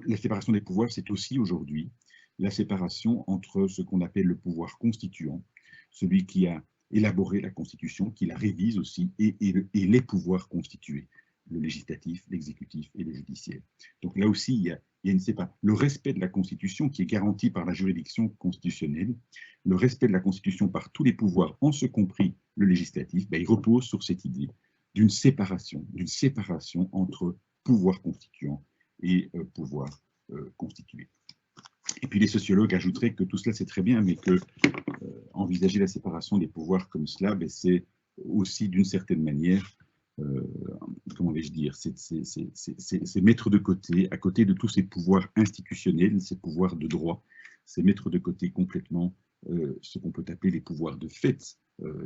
La séparation des pouvoirs, c'est aussi aujourd'hui la séparation entre ce qu'on appelle le pouvoir constituant, celui qui a élaboré la Constitution, qui la révise aussi, et les pouvoirs constitués, le législatif, l'exécutif et le judiciaire. Donc là aussi, il y a une séparation. Le respect de la Constitution qui est garanti par la juridiction constitutionnelle, le respect de la Constitution par tous les pouvoirs, en ce compris le législatif, il repose sur cette idée d'une séparation entre pouvoir constituant et pouvoir constitué. Et puis les sociologues ajouteraient que tout cela c'est très bien, mais que envisager la séparation des pouvoirs comme cela, c'est aussi d'une certaine manière, comment vais-je dire, c'est mettre de côté, à côté de tous ces pouvoirs institutionnels, ces pouvoirs de droit, c'est mettre de côté complètement ce qu'on peut appeler les pouvoirs de fait.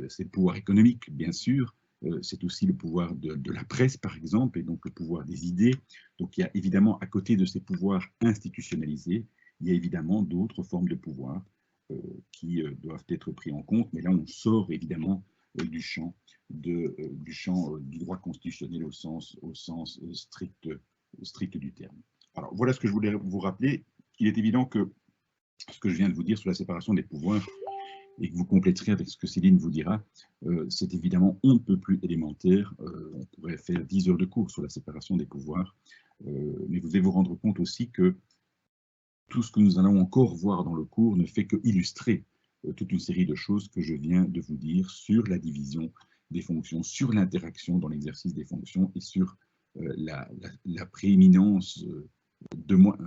C'est le pouvoir économique, bien sûr, c'est aussi le pouvoir de la presse, par exemple, et donc le pouvoir des idées. Donc il y a évidemment, à côté de ces pouvoirs institutionnalisés, il y a évidemment d'autres formes de pouvoir qui doivent être pris en compte, mais là on sort évidemment du champ du droit constitutionnel au sens strict du terme. Alors voilà ce que je voulais vous rappeler. Il est évident que ce que je viens de vous dire sur la séparation des pouvoirs, et que vous compléterez avec ce que Céline vous dira, c'est évidemment on ne peut plus élémentaire. On pourrait faire 10 heures de cours sur la séparation des pouvoirs, mais vous devez vous rendre compte aussi que tout ce que nous allons encore voir dans le cours ne fait que illustrer toute une série de choses que je viens de vous dire sur la division des fonctions, sur l'interaction dans l'exercice des fonctions et sur la prééminence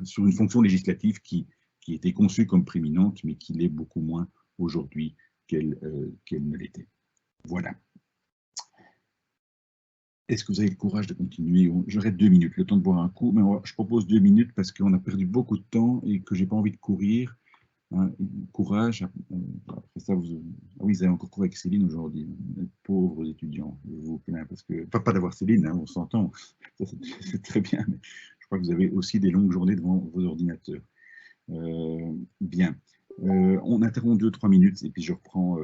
sur une fonction législative qui était conçue comme prééminente, mais qui l'est beaucoup moins aujourd'hui qu'elle ne l'était. Voilà. Est-ce que vous avez le courage de continuer? J'aurai 2 minutes, le temps de boire un coup, mais je propose 2 minutes parce qu'on a perdu beaucoup de temps et que je n'ai pas envie de courir. Hein, courage. Après ça, ah oui, vous avez encore cours avec Céline aujourd'hui. Pauvres étudiants, je vous plains, parce que, pas d'avoir Céline, hein, on s'entend, c'est très bien, mais je crois que vous avez aussi des longues journées devant vos ordinateurs. Bien. On interrompt 2-3 minutes et puis je reprends.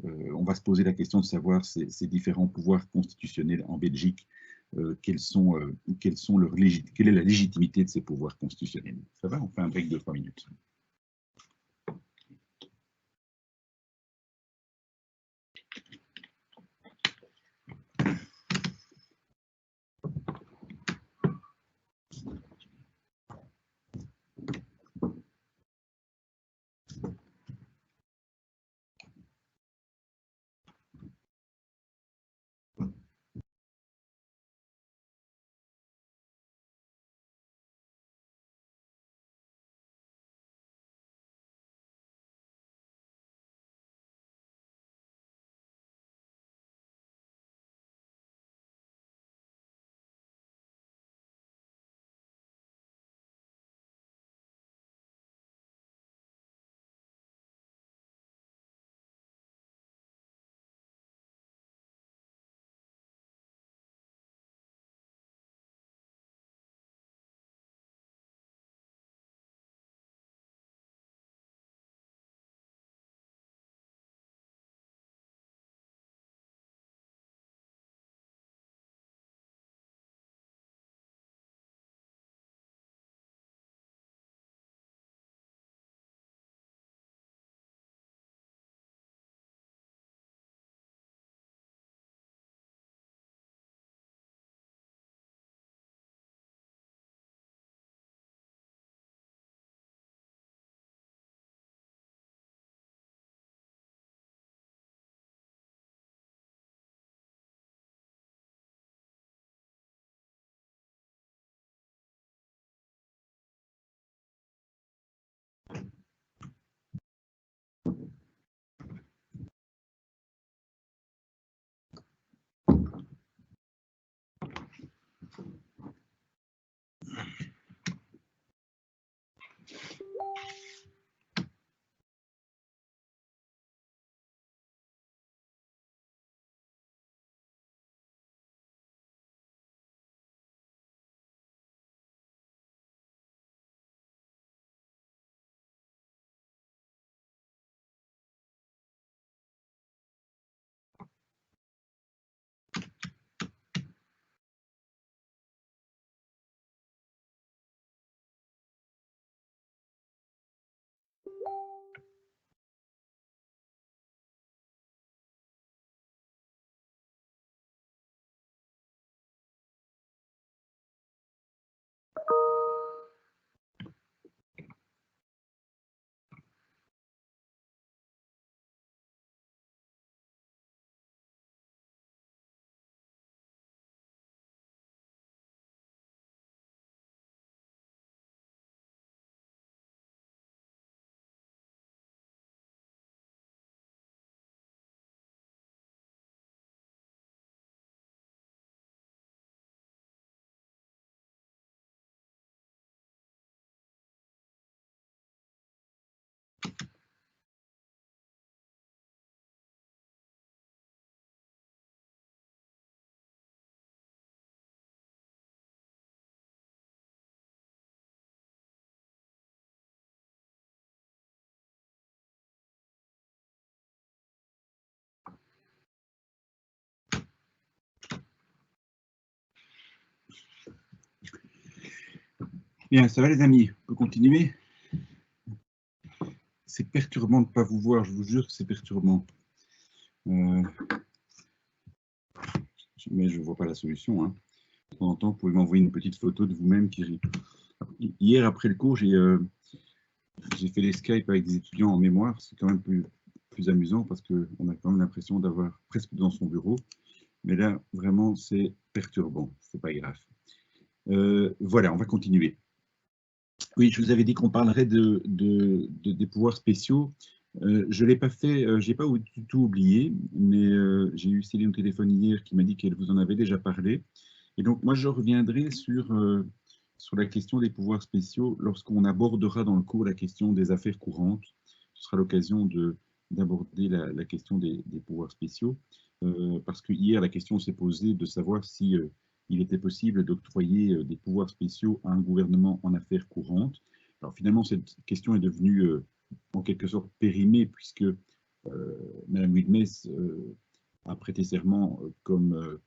On va se poser la question de savoir ces différents pouvoirs constitutionnels en Belgique, quelle est la légitimité de ces pouvoirs constitutionnels. Ça va? On fait un break de 3 minutes. Bien, ça va les amis, on peut continuer? C'est perturbant de ne pas vous voir, je vous jure que c'est perturbant. Mais je ne vois pas la solution. Hein. De temps en temps, vous pouvez m'envoyer une petite photo de vous-même qui rit. Hier, après le cours, j'ai fait les Skype avec des étudiants en mémoire. C'est quand même plus amusant parce qu'on a quand même l'impression d'avoir presque dans son bureau. Mais là, vraiment, c'est perturbant. C'est pas grave. Voilà, on va continuer. Oui, je vous avais dit qu'on parlerait des pouvoirs spéciaux Je ne l'ai pas fait, j'ai pas du tout oublié, mais j'ai eu Céline au téléphone hier qui m'a dit qu'elle vous en avait déjà parlé. Et donc, moi, je reviendrai sur la question des pouvoirs spéciaux lorsqu'on abordera dans le cours la question des affaires courantes. Ce sera l'occasion d'aborder la question des pouvoirs spéciaux, parce que hier, la question s'est posée de savoir si il était possible d'octroyer des pouvoirs spéciaux à un gouvernement en affaires courantes. Alors finalement, cette question est devenue en quelque sorte périmée, puisque Mme Wilmès a prêté serment comme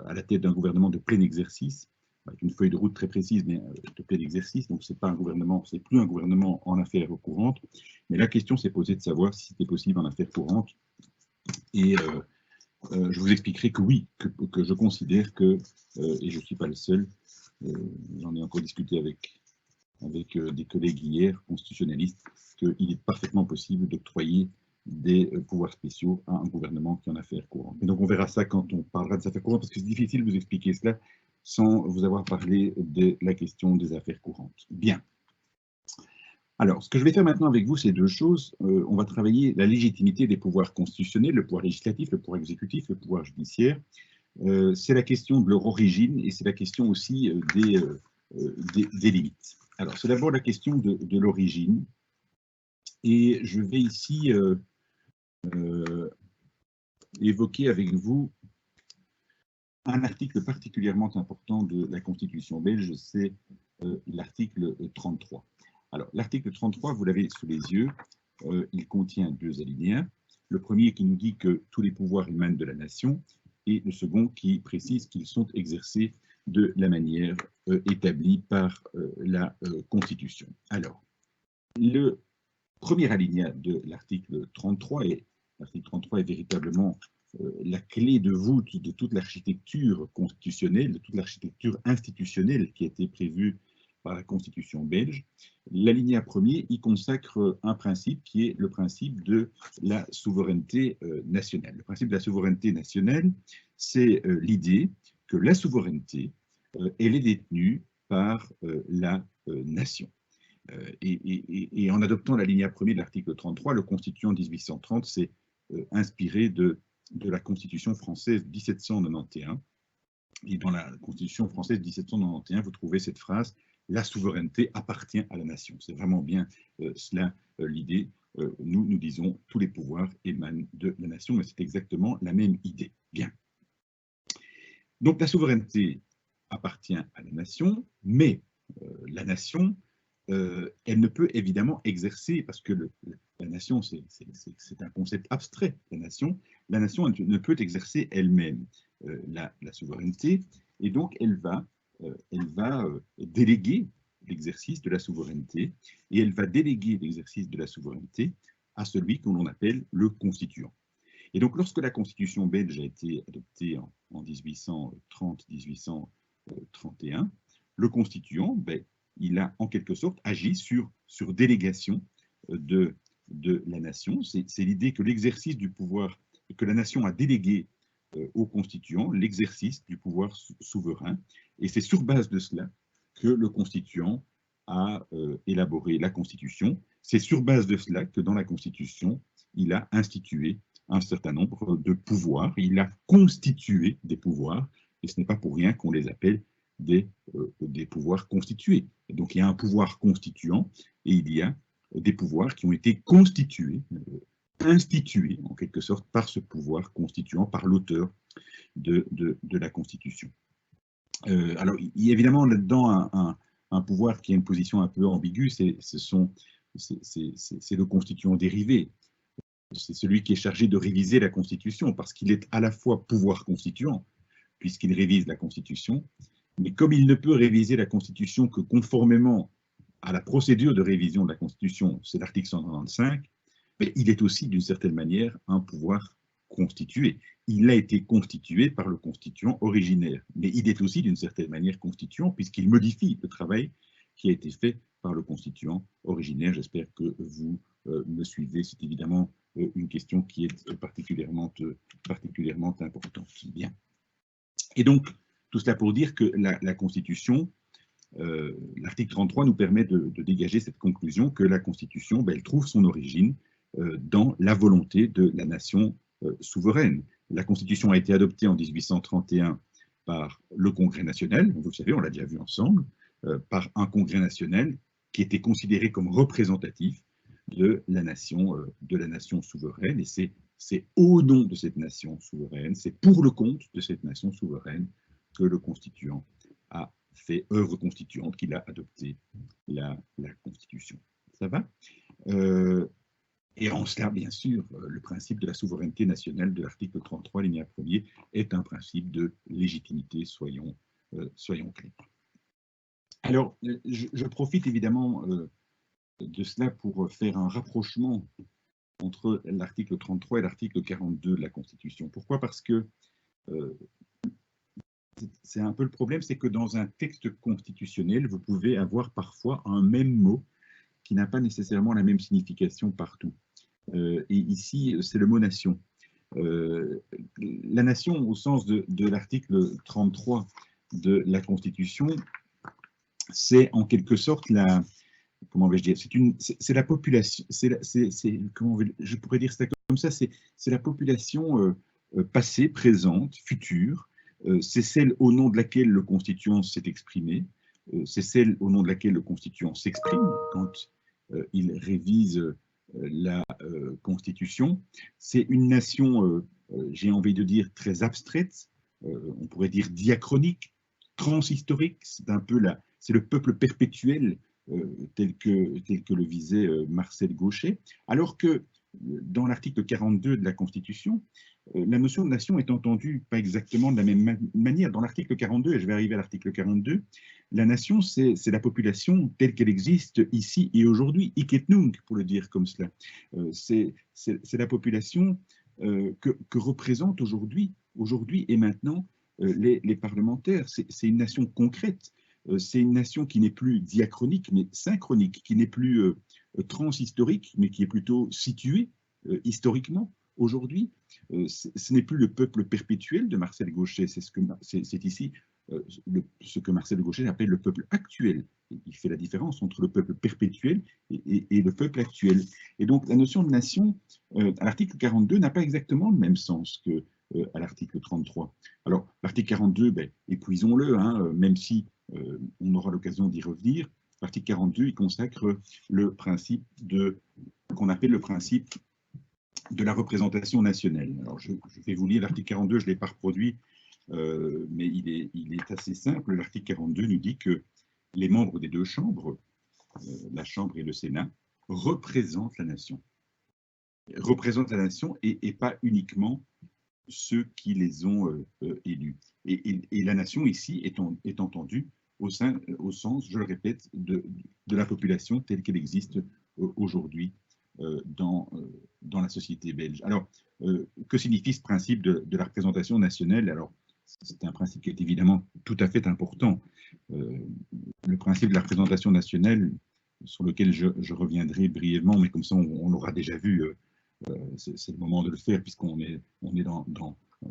à la tête d'un gouvernement de plein exercice, avec une feuille de route très précise, mais de plein exercice. Donc, c'est pas un gouvernement, c'est plus un gouvernement en affaires courantes. Mais la question s'est posée de savoir si c'était possible en affaires courantes. Et je vous expliquerai que oui, que je considère que, et je ne suis pas le seul, j'en ai encore discuté avec des collègues hier, constitutionnalistes, qu'il est parfaitement possible d'octroyer des pouvoirs spéciaux à un gouvernement qui est en affaires courantes. Et donc on verra ça quand on parlera des affaires courantes, parce que c'est difficile de vous expliquer cela sans vous avoir parlé de la question des affaires courantes. Bien. Alors, ce que je vais faire maintenant avec vous, c'est deux choses. On va travailler la légitimité des pouvoirs constitutionnels, le pouvoir législatif, le pouvoir exécutif, le pouvoir judiciaire. C'est la question de leur origine et c'est la question aussi des limites. Alors, c'est d'abord la question de l'origine. Et je vais ici évoquer avec vous un article particulièrement important de la Constitution belge, c'est l'article 33. Alors, l'article 33, vous l'avez sous les yeux, il contient deux alinéas. Le premier qui nous dit que tous les pouvoirs émanent de la nation, et le second qui précise qu'ils sont exercés de la manière établie par la Constitution. Alors, le premier alinéa de l'article 33, et l'article 33 est véritablement la clé de voûte de toute l'architecture constitutionnelle, de toute l'architecture institutionnelle qui a été prévue par la Constitution belge. L'alinéa premier y consacre un principe qui est le principe de la souveraineté nationale. Le principe de la souveraineté nationale, c'est l'idée que la souveraineté, elle est détenue par la nation. Et en adoptant l'alinéa premier de l'article 33, le constituant 1830 s'est inspiré de la Constitution française 1791. Et dans la Constitution française 1791, vous trouvez cette phrase « La souveraineté appartient à la nation ». C'est vraiment bien cela l'idée. Nous disons « Tous les pouvoirs émanent de la nation », mais c'est exactement la même idée. Bien. Donc la souveraineté appartient à la nation, mais la nation, elle ne peut évidemment exercer, parce que la nation, c'est un concept abstrait, la nation ne peut exercer elle-même la souveraineté, et donc elle va déléguer l'exercice de la souveraineté, et elle va déléguer l'exercice de la souveraineté à celui que l'on appelle le constituant. Et donc lorsque la Constitution belge a été adoptée en 1830-1831, le constituant, il a en quelque sorte agi sur délégation de la nation. C'est l'idée que l'exercice du pouvoir, que la nation a délégué au constituant, l'exercice du pouvoir souverain. Et c'est sur base de cela que le constituant a élaboré la Constitution. C'est sur base de cela que dans la Constitution, il a institué un certain nombre de pouvoirs. Il a constitué des pouvoirs, et ce n'est pas pour rien qu'on les appelle des pouvoirs constitués. Et donc il y a un pouvoir constituant et il y a des pouvoirs qui ont été constitués, institués en quelque sorte par ce pouvoir constituant, par l'auteur de la Constitution. Alors il y a évidemment là-dedans un pouvoir qui a une position un peu ambiguë, c'est le constituant dérivé. C'est celui qui est chargé de réviser la Constitution, parce qu'il est à la fois pouvoir constituant, puisqu'il révise la Constitution, mais comme il ne peut réviser la Constitution que conformément à la procédure de révision de la Constitution, c'est l'article 195, mais il est aussi d'une certaine manière un pouvoir constitué. Il a été constitué par le constituant originaire, mais il est aussi d'une certaine manière constituant puisqu'il modifie le travail qui a été fait par le constituant originaire. J'espère que vous me suivez. C'est évidemment une question qui est particulièrement importante. Bien. Et donc, tout cela pour dire que la Constitution, l'article 33 nous permet de dégager cette conclusion que la Constitution, elle trouve son origine dans la volonté de la nation souveraine. La Constitution a été adoptée en 1831 par le Congrès national, vous le savez, on l'a déjà vu ensemble, par un Congrès national qui était considéré comme représentatif de la nation souveraine. Et c'est au nom de cette nation souveraine, c'est pour le compte de cette nation souveraine que le constituant a fait œuvre constituante, qu'il a adopté la Constitution. Ça va et en cela, bien sûr, le principe de la souveraineté nationale de l'article 33, alinéa 1er, est un principe de légitimité, soyons clairs. Alors, je profite évidemment de cela pour faire un rapprochement entre l'article 33 et l'article 42 de la Constitution. Pourquoi? Parce que c'est un peu le problème, c'est que dans un texte constitutionnel, vous pouvez avoir parfois un même mot qui n'a pas nécessairement la même signification partout. Et ici, c'est le mot nation. La nation, au sens de l'article 33 de la Constitution, c'est en quelque sorte la, comment vais-je dire, c'est la population, comment je pourrais dire ça comme ça, c'est la population passée, présente, future, c'est celle au nom de laquelle le constituant s'est exprimé, c'est celle au nom de laquelle le constituant s'exprime quand il révise la Constitution. C'est une nation, j'ai envie de dire, très abstraite, on pourrait dire diachronique, transhistorique, c'est le peuple perpétuel tel que le visait Marcel Gauchet, alors que dans l'article 42 de la Constitution, la notion de nation est entendue pas exactement de la même manière. Dans l'article 42, et je vais arriver à l'article 42, la nation, c'est la population telle qu'elle existe ici et aujourd'hui, hic et nunc, pour le dire comme cela. C'est la population que représentent aujourd'hui et maintenant les parlementaires. C'est une nation concrète. C'est une nation qui n'est plus diachronique, mais synchronique, qui n'est plus transhistorique, mais qui est plutôt située historiquement. Aujourd'hui, ce n'est plus le peuple perpétuel de Marcel Gauchet, c'est ici ce que Marcel Gauchet appelle le peuple actuel. Il fait la différence entre le peuple perpétuel et le peuple actuel. Et donc, la notion de nation, à l'article 42, n'a pas exactement le même sens qu'à l'article 33. Alors, l'article 42, ben, épuisons-le, hein, même si on aura l'occasion d'y revenir. L'article 42, il consacre le principe qu'on appelle le principe de la représentation nationale. Alors, je vais vous lire l'article 42, je ne l'ai pas reproduit, mais il est assez simple. L'article 42 nous dit que les membres des deux chambres, la Chambre et le Sénat, représentent la nation. Représentent la nation et pas uniquement ceux qui les ont élus. Et la nation ici est entendue au sens, je le répète, de la population telle qu'elle existe aujourd'hui dans la société belge. Alors, que signifie ce principe de la représentation nationale? Alors, c'est un principe qui est évidemment tout à fait important. Le principe de la représentation nationale, sur lequel je reviendrai brièvement, mais comme ça on l'aura déjà vu, c'est le moment de le faire, puisqu'on est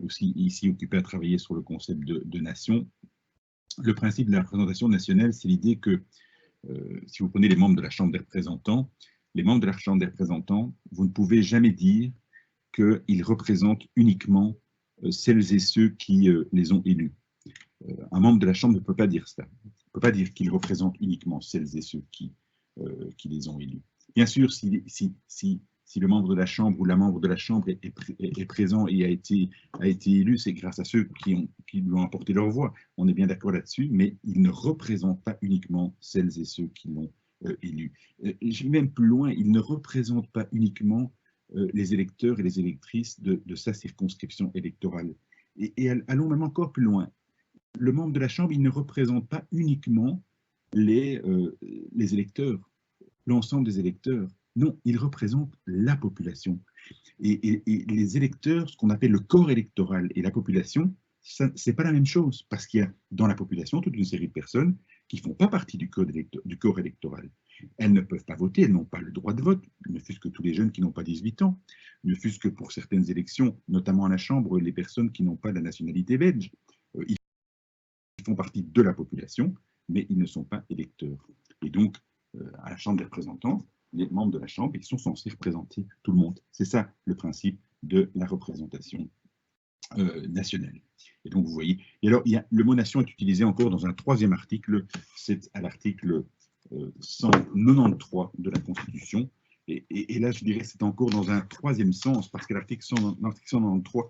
aussi ici occupé à travailler sur le concept de nation. Le principe de la représentation nationale, c'est l'idée que, si vous prenez les membres de la Chambre des représentants, vous ne pouvez jamais dire qu'ils représentent uniquement celles et ceux qui les ont élus. Un membre de la Chambre ne peut pas dire cela. Il ne peut pas dire qu'ils représentent uniquement celles et ceux qui les ont élus. Bien sûr, si le membre de la Chambre ou la membre de la Chambre est présent et a été élu, c'est grâce à ceux qui lui ont apporté leur voix. On est bien d'accord là-dessus, mais il ne représente pas uniquement celles et ceux qui l'ont élu. Je vais même plus loin, il ne représente pas uniquement les électeurs et les électrices de sa circonscription électorale. Et allons même encore plus loin. Le membre de la Chambre, il ne représente pas uniquement les électeurs, l'ensemble des électeurs. Non, il représente la population. Et les électeurs, ce qu'on appelle le corps électoral et la population, ce n'est pas la même chose, parce qu'il y a dans la population toute une série de personnes qui ne font pas partie du corps électoral. Elles ne peuvent pas voter, elles n'ont pas le droit de vote, ne fût-ce que tous les jeunes qui n'ont pas 18 ans, ne fût-ce que pour certaines élections, notamment à la Chambre, les personnes qui n'ont pas la nationalité belge. Ils font partie de la population, mais ils ne sont pas électeurs. Et donc, à la Chambre des représentants, les membres de la Chambre, ils sont censés représenter tout le monde. C'est ça le principe de la représentation nationale. Et donc, vous voyez, et alors, le mot nation est utilisé encore dans un troisième article, c'est à l'article 193 de la Constitution. Et là, je dirais, c'est encore dans un troisième sens, parce que l'article 193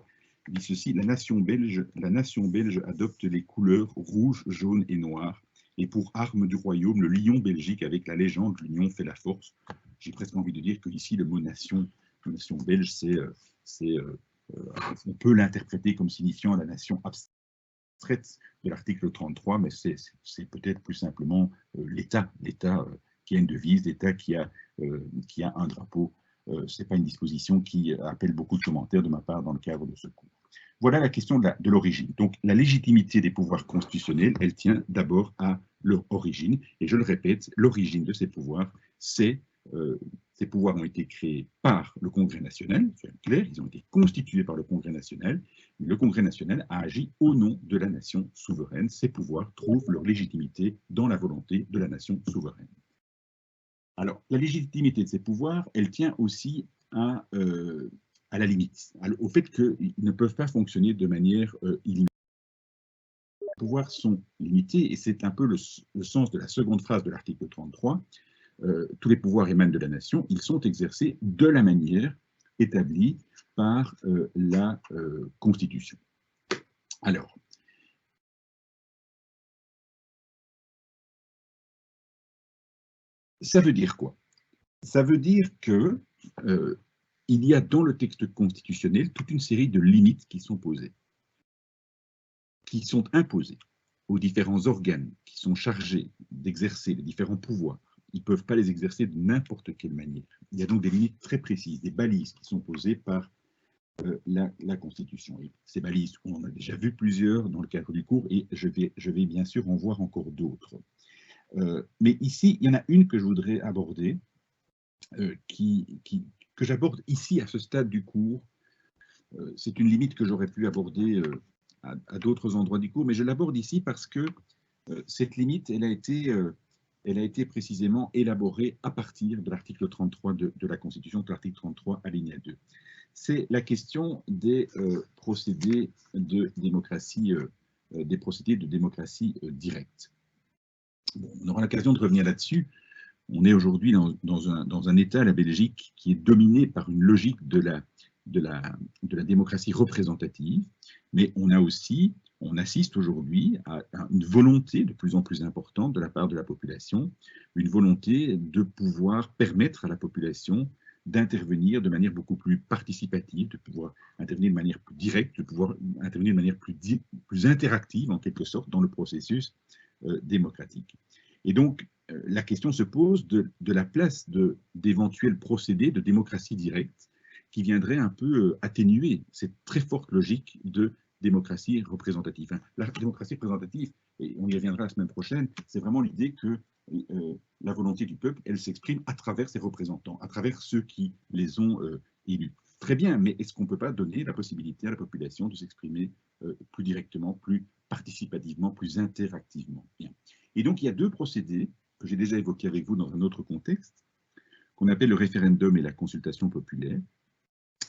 dit ceci: la nation belge adopte les couleurs rouge, jaune et noir, et pour arme du royaume, le lion belgique avec la légende, l'union fait la force. J'ai presque envie de dire que ici, le mot nation belge, on peut l'interpréter comme signifiant la nation abstraite de l'article 33, mais c'est peut-être plus simplement l'État qui a une devise, l'État qui a un drapeau. Ce n'est pas une disposition qui appelle beaucoup de commentaires de ma part dans le cadre de ce cours. Voilà la question de l'origine. Donc, la légitimité des pouvoirs constitutionnels, elle tient d'abord à leur origine. Et je le répète, l'origine de ces pouvoirs, ces pouvoirs ont été créés par le Congrès national, c'est clair, ils ont été constitués par le Congrès national. Le Congrès national a agi au nom de la nation souveraine. Ces pouvoirs trouvent leur légitimité dans la volonté de la nation souveraine. Alors, la légitimité de ces pouvoirs, elle tient aussi à la limite, au fait qu'ils ne peuvent pas fonctionner de manière illimitée. Les pouvoirs sont limités, et c'est un peu le sens de la seconde phrase de l'article 33. Tous les pouvoirs émanent de la nation, ils sont exercés de la manière établie par la Constitution. Alors, ça veut dire quoi? Ça veut dire que il y a dans le texte constitutionnel toute une série de limites qui sont posées, qui sont imposées aux différents organes qui sont chargés d'exercer les différents pouvoirs. Ils ne peuvent pas les exercer de n'importe quelle manière. Il y a donc des limites très précises, des balises qui sont posées par la Constitution. Et ces balises, on en a déjà vu plusieurs dans le cadre du cours, et je vais bien sûr en voir encore d'autres. Mais ici, il y en a une que je voudrais aborder, que j'aborde ici à ce stade du cours. C'est une limite que j'aurais pu aborder à d'autres endroits du cours, mais je l'aborde ici parce que cette limite, elle a été précisément élaborée à partir de l'article 33 de la Constitution, de l'article 33 alinéa 2. C'est la question des procédés de démocratie, directe. Bon, on aura l'occasion de revenir là-dessus. On est aujourd'hui dans un État, la Belgique, qui est dominé par une logique de la démocratie représentative, mais on assiste aujourd'hui à une volonté de plus en plus importante de la part de la population, une volonté de pouvoir permettre à la population d'intervenir de manière beaucoup plus participative, de pouvoir intervenir de manière plus directe, de pouvoir intervenir de manière plus interactive, en quelque sorte, dans le processus démocratique. Et donc, la question se pose de la place d'éventuels procédés de démocratie directe qui viendraient un peu atténuer cette très forte logique de démocratie représentative. La démocratie représentative, et on y reviendra la semaine prochaine, c'est vraiment l'idée que la volonté du peuple, elle s'exprime à travers ses représentants, à travers ceux qui les ont élus. Très bien, mais est-ce qu'on ne peut pas donner la possibilité à la population de s'exprimer plus directement, plus participativement, plus interactivement? Bien. Et donc, il y a deux procédés que j'ai déjà évoqués avec vous dans un autre contexte, qu'on appelle le référendum et la consultation populaire.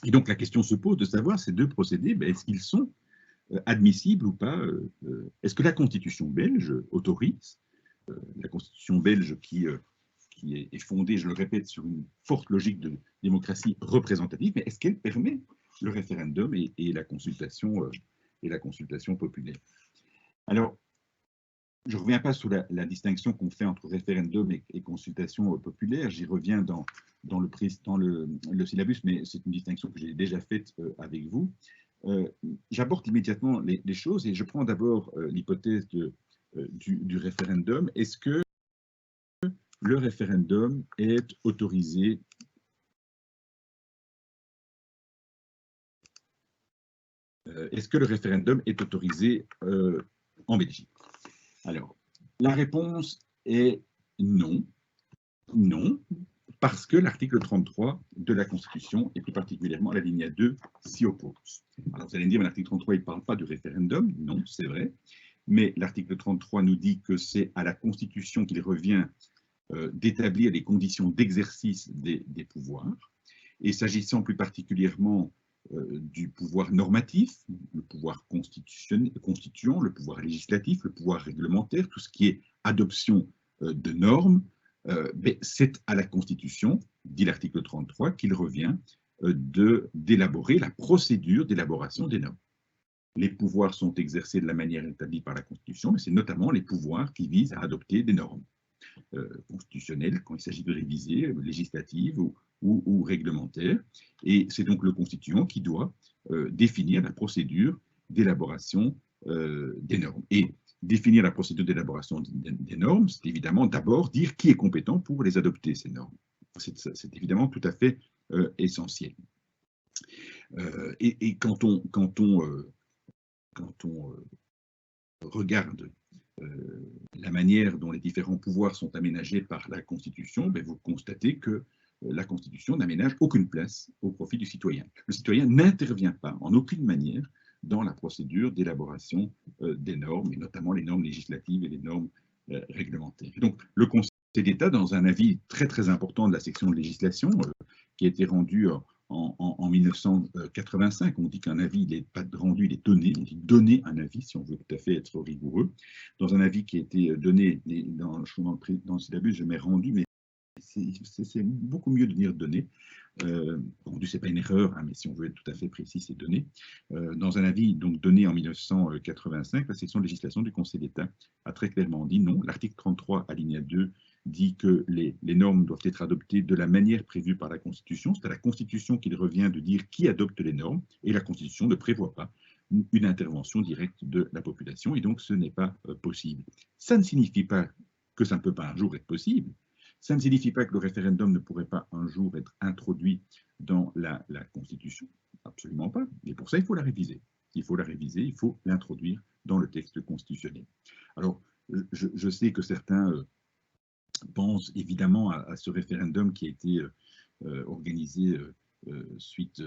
Et donc, la question se pose de savoir, ces deux procédés, est-ce qu'ils sont admissibles ou pas? Est-ce que la Constitution belge autorise, la Constitution belge qui est fondée, je le répète, sur une forte logique de démocratie représentative, mais est-ce qu'elle permet le référendum et la consultation populaire? Alors, je ne reviens pas sur la distinction qu'on fait entre référendum et consultation populaire, j'y reviens dans le syllabus, mais c'est une distinction que j'ai déjà faite avec vous. J'aborde immédiatement les choses et je prends d'abord l'hypothèse du référendum. Est-ce que le référendum est autorisé ? Est-ce que le référendum est autorisé en Belgique? Alors, la réponse est non. Non, parce que l'article 33 de la Constitution, et plus particulièrement la ligne 2, s'y oppose. Alors, vous allez me dire, l'article 33, il ne parle pas de référendum. Non, c'est vrai. Mais l'article 33 nous dit que c'est à la Constitution qu'il revient d'établir les conditions d'exercice des pouvoirs. Et s'agissant plus particulièrement du pouvoir normatif, le pouvoir constituant, le pouvoir législatif, le pouvoir réglementaire, tout ce qui est adoption de normes, c'est à la Constitution, dit l'article 33, qu'il revient d'élaborer la procédure d'élaboration des normes. Les pouvoirs sont exercés de la manière établie par la Constitution, mais c'est notamment les pouvoirs qui visent à adopter des normes constitutionnelles quand il s'agit de réviser, législatives ou réglementaires. Et c'est donc le constituant qui doit définir la procédure d'élaboration des normes. Et définir la procédure d'élaboration des normes, c'est évidemment d'abord dire qui est compétent pour les adopter, ces normes. C'est évidemment tout à fait essentiel. Et quand on regarde la manière dont les différents pouvoirs sont aménagés par la Constitution, vous constatez que la Constitution n'aménage aucune place au profit du citoyen. Le citoyen n'intervient pas en aucune manière dans la procédure d'élaboration des normes, et notamment les normes législatives et les normes réglementaires. Et donc, le Conseil d'État, dans un avis très très important de la section de législation, qui a été rendu en 1985, on dit qu'un avis, il n'est pas rendu, il est donné. On dit donner un avis, si on veut tout à fait être rigoureux. Dans un avis qui a été donné, dans le syllabus, je mets rendu, mais c'est beaucoup mieux de dire donner. Rendu, ce n'est pas une erreur, hein, mais si on veut être tout à fait précis, c'est donné. Dans un avis donc donné en 1985, la section de législation du Conseil d'État a très clairement dit non. L'article 33, alinéa 2, dit que les normes doivent être adoptées de la manière prévue par la Constitution. C'est à la Constitution qu'il revient de dire qui adopte les normes, et la Constitution ne prévoit pas une intervention directe de la population, et donc ce n'est pas possible. Ça ne signifie pas que ça ne peut pas un jour être possible. Ça ne signifie pas que le référendum ne pourrait pas un jour être introduit dans la Constitution. Absolument pas. Et pour ça, il faut la réviser. Il faut la réviser, il faut l'introduire dans le texte constitutionnel. Alors, je sais que certains pense évidemment à ce référendum qui a été organisé suite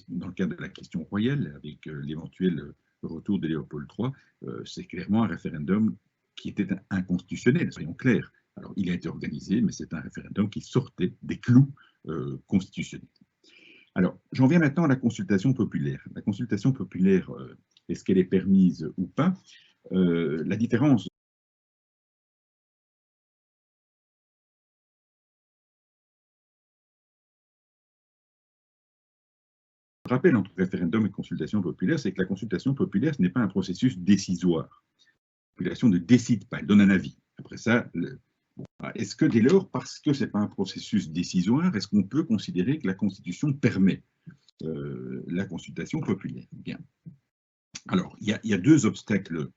dans le cadre de la question royale, avec l'éventuel retour de Léopold III. C'est clairement un référendum qui était inconstitutionnel, soyons clairs. Alors, il a été organisé, mais c'est un référendum qui sortait des clous constitutionnels. Alors, j'en viens maintenant à la consultation populaire. La consultation populaire, est-ce qu'elle est permise ou pas? La différence rappel entre référendum et consultation populaire, c'est que la consultation populaire, ce n'est pas un processus décisoire. La population ne décide pas, elle donne un avis. Après ça, est-ce que dès lors, parce que ce n'est pas un processus décisoire, est-ce qu'on peut considérer que la Constitution permet la consultation populaire? Bien. Alors, il y a deux obstacles.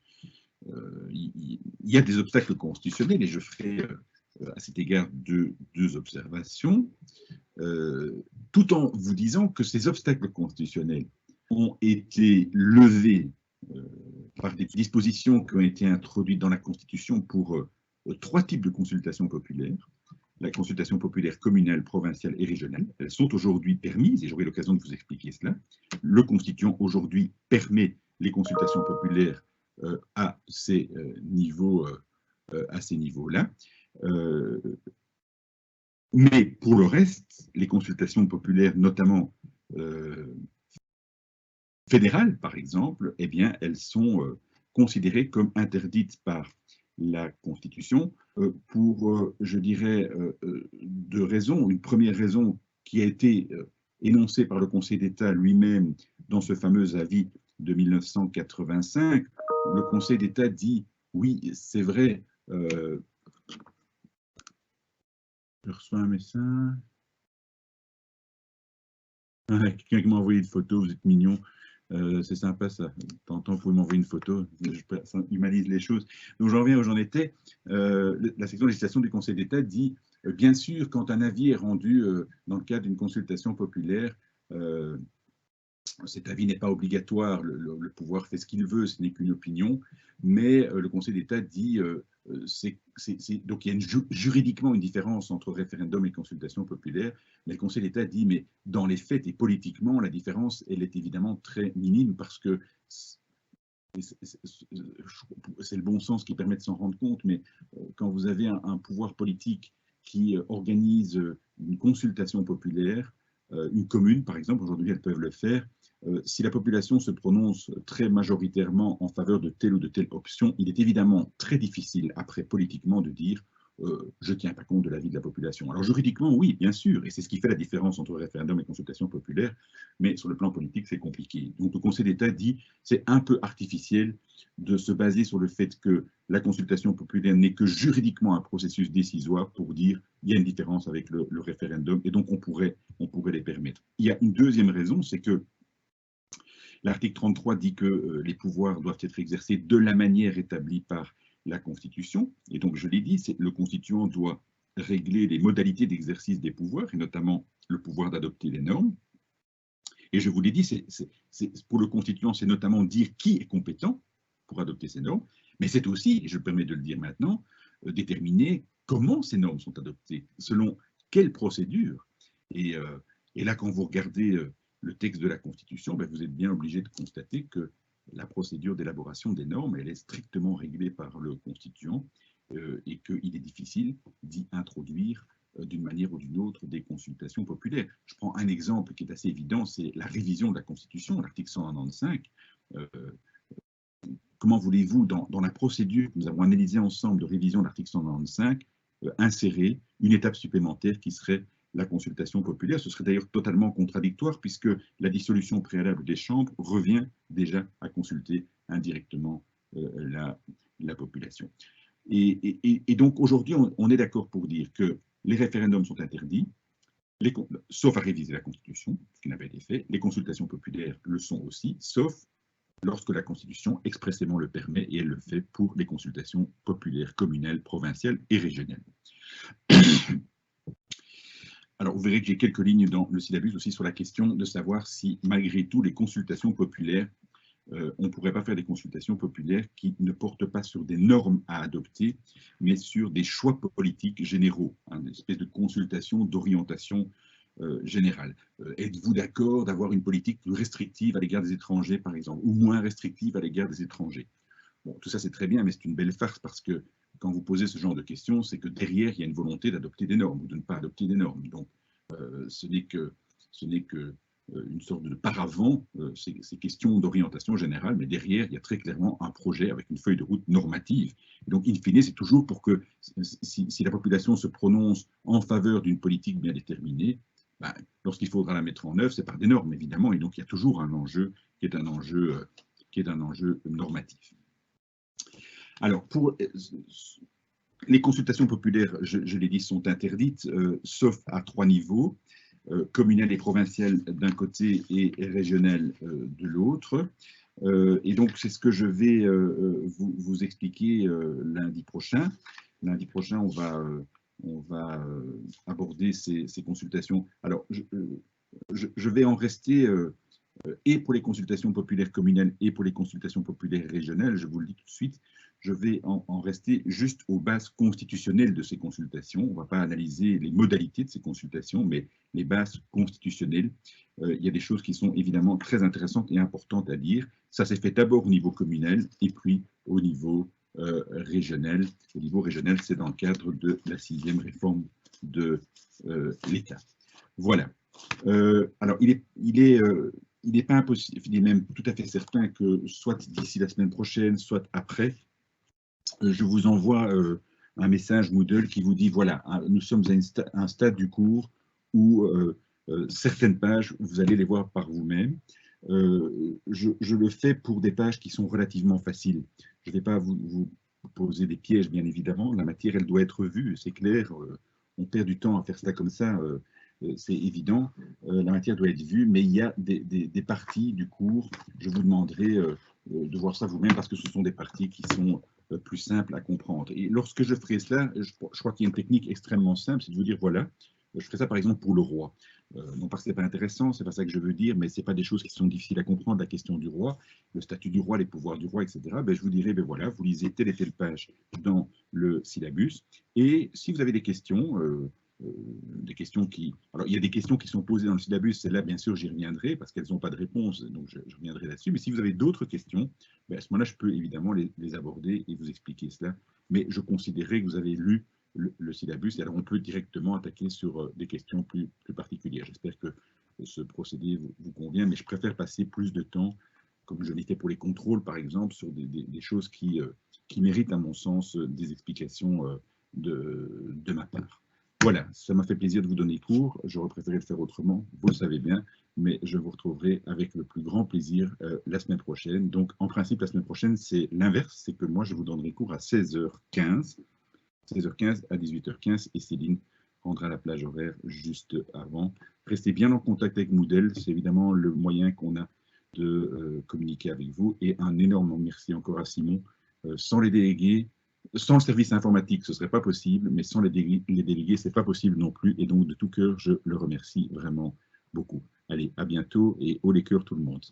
Il y a des obstacles constitutionnels, et je ferai à cet égard deux observations, tout en vous disant que ces obstacles constitutionnels ont été levés par des dispositions qui ont été introduites dans la Constitution pour trois types de consultations populaires. La consultation populaire communale, provinciale et régionale. Elles sont aujourd'hui permises, et j'aurai l'occasion de vous expliquer cela. Le Constituant aujourd'hui permet les consultations populaires à ces niveaux-là. Mais pour le reste, les consultations populaires, notamment fédérales par exemple, eh bien, elles sont considérées comme interdites par la Constitution pour, je dirais, deux raisons. Une première raison qui a été énoncée par le Conseil d'État lui-même dans ce fameux avis de 1985. Le Conseil d'État dit, oui, c'est vrai, je reçois un message. Quelqu'un qui m'a envoyé une photo, vous êtes mignon. C'est sympa ça. De temps en temps, vous pouvez m'envoyer une photo, ça humanise les choses. Donc j'en reviens où j'en étais. La section de législation du Conseil d'État dit, bien sûr, quand un avis est rendu dans le cadre d'une consultation populaire, cet avis n'est pas obligatoire, le pouvoir fait ce qu'il veut, ce n'est qu'une opinion, mais le Conseil d'État dit, donc il y a juridiquement une différence entre référendum et consultation populaire, mais le Conseil d'État dit, mais dans les faits et politiquement, la différence, elle est évidemment très minime, parce que c'est le bon sens qui permet de s'en rendre compte, mais quand vous avez un pouvoir politique qui organise une consultation populaire, une commune, par exemple, aujourd'hui, elles peuvent le faire. Si la population se prononce très majoritairement en faveur de telle ou de telle option, il est évidemment très difficile, après, politiquement, de dire je ne tiens pas compte de l'avis de la population. Alors, juridiquement, oui, bien sûr, et c'est ce qui fait la différence entre référendum et consultation populaire, mais sur le plan politique, c'est compliqué. Donc, le Conseil d'État dit c'est un peu artificiel de se baser sur le fait que la consultation populaire n'est que juridiquement un processus décisoire pour dire il y a une différence avec le référendum, et donc on pourrait les permettre. Il y a une deuxième raison, c'est que l'article 33 dit que les pouvoirs doivent être exercés de la manière établie par la Constitution. Et donc, je l'ai dit, le constituant doit régler les modalités d'exercice des pouvoirs, et notamment le pouvoir d'adopter les normes. Et je vous l'ai dit, pour le constituant, c'est notamment dire qui est compétent pour adopter ces normes, mais c'est aussi, et je me permets de le dire maintenant, déterminer comment ces normes sont adoptées, selon quelle procédure. Et là, quand vous regardez le texte de la Constitution, ben, vous êtes bien obligé de constater que la procédure d'élaboration des normes, elle est strictement réglée par le constituant et qu'il est difficile d'y introduire d'une manière ou d'une autre des consultations populaires. Je prends un exemple qui est assez évident, c'est la révision de la Constitution, l'article 195. Comment voulez-vous, dans la procédure que nous avons analysée ensemble de révision de l'article 195, insérer une étape supplémentaire qui serait la consultation populaire? Ce serait d'ailleurs totalement contradictoire puisque la dissolution préalable des chambres revient déjà à consulter indirectement la population. Et donc aujourd'hui, on est d'accord pour dire que les référendums sont interdits, sauf à réviser la Constitution, ce qui n'a pas été fait. Les consultations populaires le sont aussi, sauf lorsque la Constitution expressément le permet, et elle le fait pour les consultations populaires, communales, provinciales et régionales. Alors, vous verrez que j'ai quelques lignes dans le syllabus aussi sur la question de savoir si, malgré tout, les consultations populaires, on ne pourrait pas faire des consultations populaires qui ne portent pas sur des normes à adopter, mais sur des choix politiques généraux, une espèce de consultation d'orientation générale. Êtes-vous d'accord d'avoir une politique plus restrictive à l'égard des étrangers, par exemple, ou moins restrictive à l'égard des étrangers? Bon, tout ça, c'est très bien, mais c'est une belle farce parce que quand vous posez ce genre de questions, c'est que derrière, il y a une volonté d'adopter des normes ou de ne pas adopter des normes. Donc, ce n'est que une sorte de paravent, ces questions d'orientation générale, mais derrière, il y a très clairement un projet avec une feuille de route normative. Et donc, in fine, c'est toujours pour que, si la population se prononce en faveur d'une politique bien déterminée, ben, lorsqu'il faudra la mettre en œuvre, c'est par des normes, évidemment, et donc il y a toujours un enjeu qui est un enjeu normatif. Alors, pour les consultations populaires, je l'ai dit, sont interdites, sauf à 3 niveaux, communal et provincial d'un côté et régional de l'autre. Et donc, c'est ce que je vais vous expliquer lundi prochain. Lundi prochain, on va aborder ces consultations. Alors, je vais en rester et pour les consultations populaires communales et pour les consultations populaires régionales, je vous le dis tout de suite, je vais en rester juste aux bases constitutionnelles de ces consultations. On ne va pas analyser les modalités de ces consultations, mais les bases constitutionnelles. Il y a des choses qui sont évidemment très intéressantes et importantes à dire. Ça s'est fait d'abord au niveau communal et puis au niveau régional. Au niveau régional, c'est dans le cadre de la 6e réforme de l'État. Voilà. Alors, il n'est pas impossible, il est même tout à fait certain que soit d'ici la semaine prochaine, soit après, je vous envoie un message Moodle qui vous dit, voilà, nous sommes à un stade du cours où certaines pages, vous allez les voir par vous-même. Je le fais pour des pages qui sont relativement faciles. Je ne vais pas vous poser des pièges, bien évidemment. La matière, elle doit être vue, c'est clair. On perd du temps à faire cela comme ça. C'est évident, la matière doit être vue, mais il y a des parties du cours, je vous demanderai de voir ça vous-même parce que ce sont des parties qui sont plus simples à comprendre. Et lorsque je ferai cela, je crois qu'il y a une technique extrêmement simple, c'est de vous dire, voilà, je ferai ça par exemple pour le roi. Non pas que ce n'est pas intéressant, c'est pas ça que je veux dire, mais ce n'est pas des choses qui sont difficiles à comprendre, la question du roi, le statut du roi, les pouvoirs du roi, etc. Ben, je vous dirai, ben voilà, vous lisez telle et telle page dans le syllabus, et si vous avez des questions, des questions qui... Alors, il y a des questions qui sont posées dans le syllabus, celles-là, bien sûr, j'y reviendrai, parce qu'elles n'ont pas de réponse, donc je reviendrai là-dessus. Mais si vous avez d'autres questions, ben, à ce moment-là, je peux évidemment les aborder et vous expliquer cela. Mais je considérais que vous avez lu le syllabus, et alors on peut directement attaquer sur des questions plus particulières. J'espère que ce procédé vous convient, mais je préfère passer plus de temps, comme je l'ai fait pour les contrôles, par exemple, sur des choses qui méritent, à mon sens, des explications de ma part. Voilà, ça m'a fait plaisir de vous donner cours. J'aurais préféré le faire autrement, vous le savez bien, mais je vous retrouverai avec le plus grand plaisir la semaine prochaine. Donc, en principe, la semaine prochaine, c'est l'inverse, c'est que moi, je vous donnerai cours à 16h15 à 18h15, et Céline rendra la plage horaire juste avant. Restez bien en contact avec Moodle, c'est évidemment le moyen qu'on a de communiquer avec vous. Et un énorme merci encore à Simon. Sans les délégués, sans le service informatique, ce ne serait pas possible, mais sans les délégués, ce n'est pas possible non plus. Et donc, de tout cœur, je le remercie vraiment beaucoup. Allez, à bientôt et haut les cœurs tout le monde.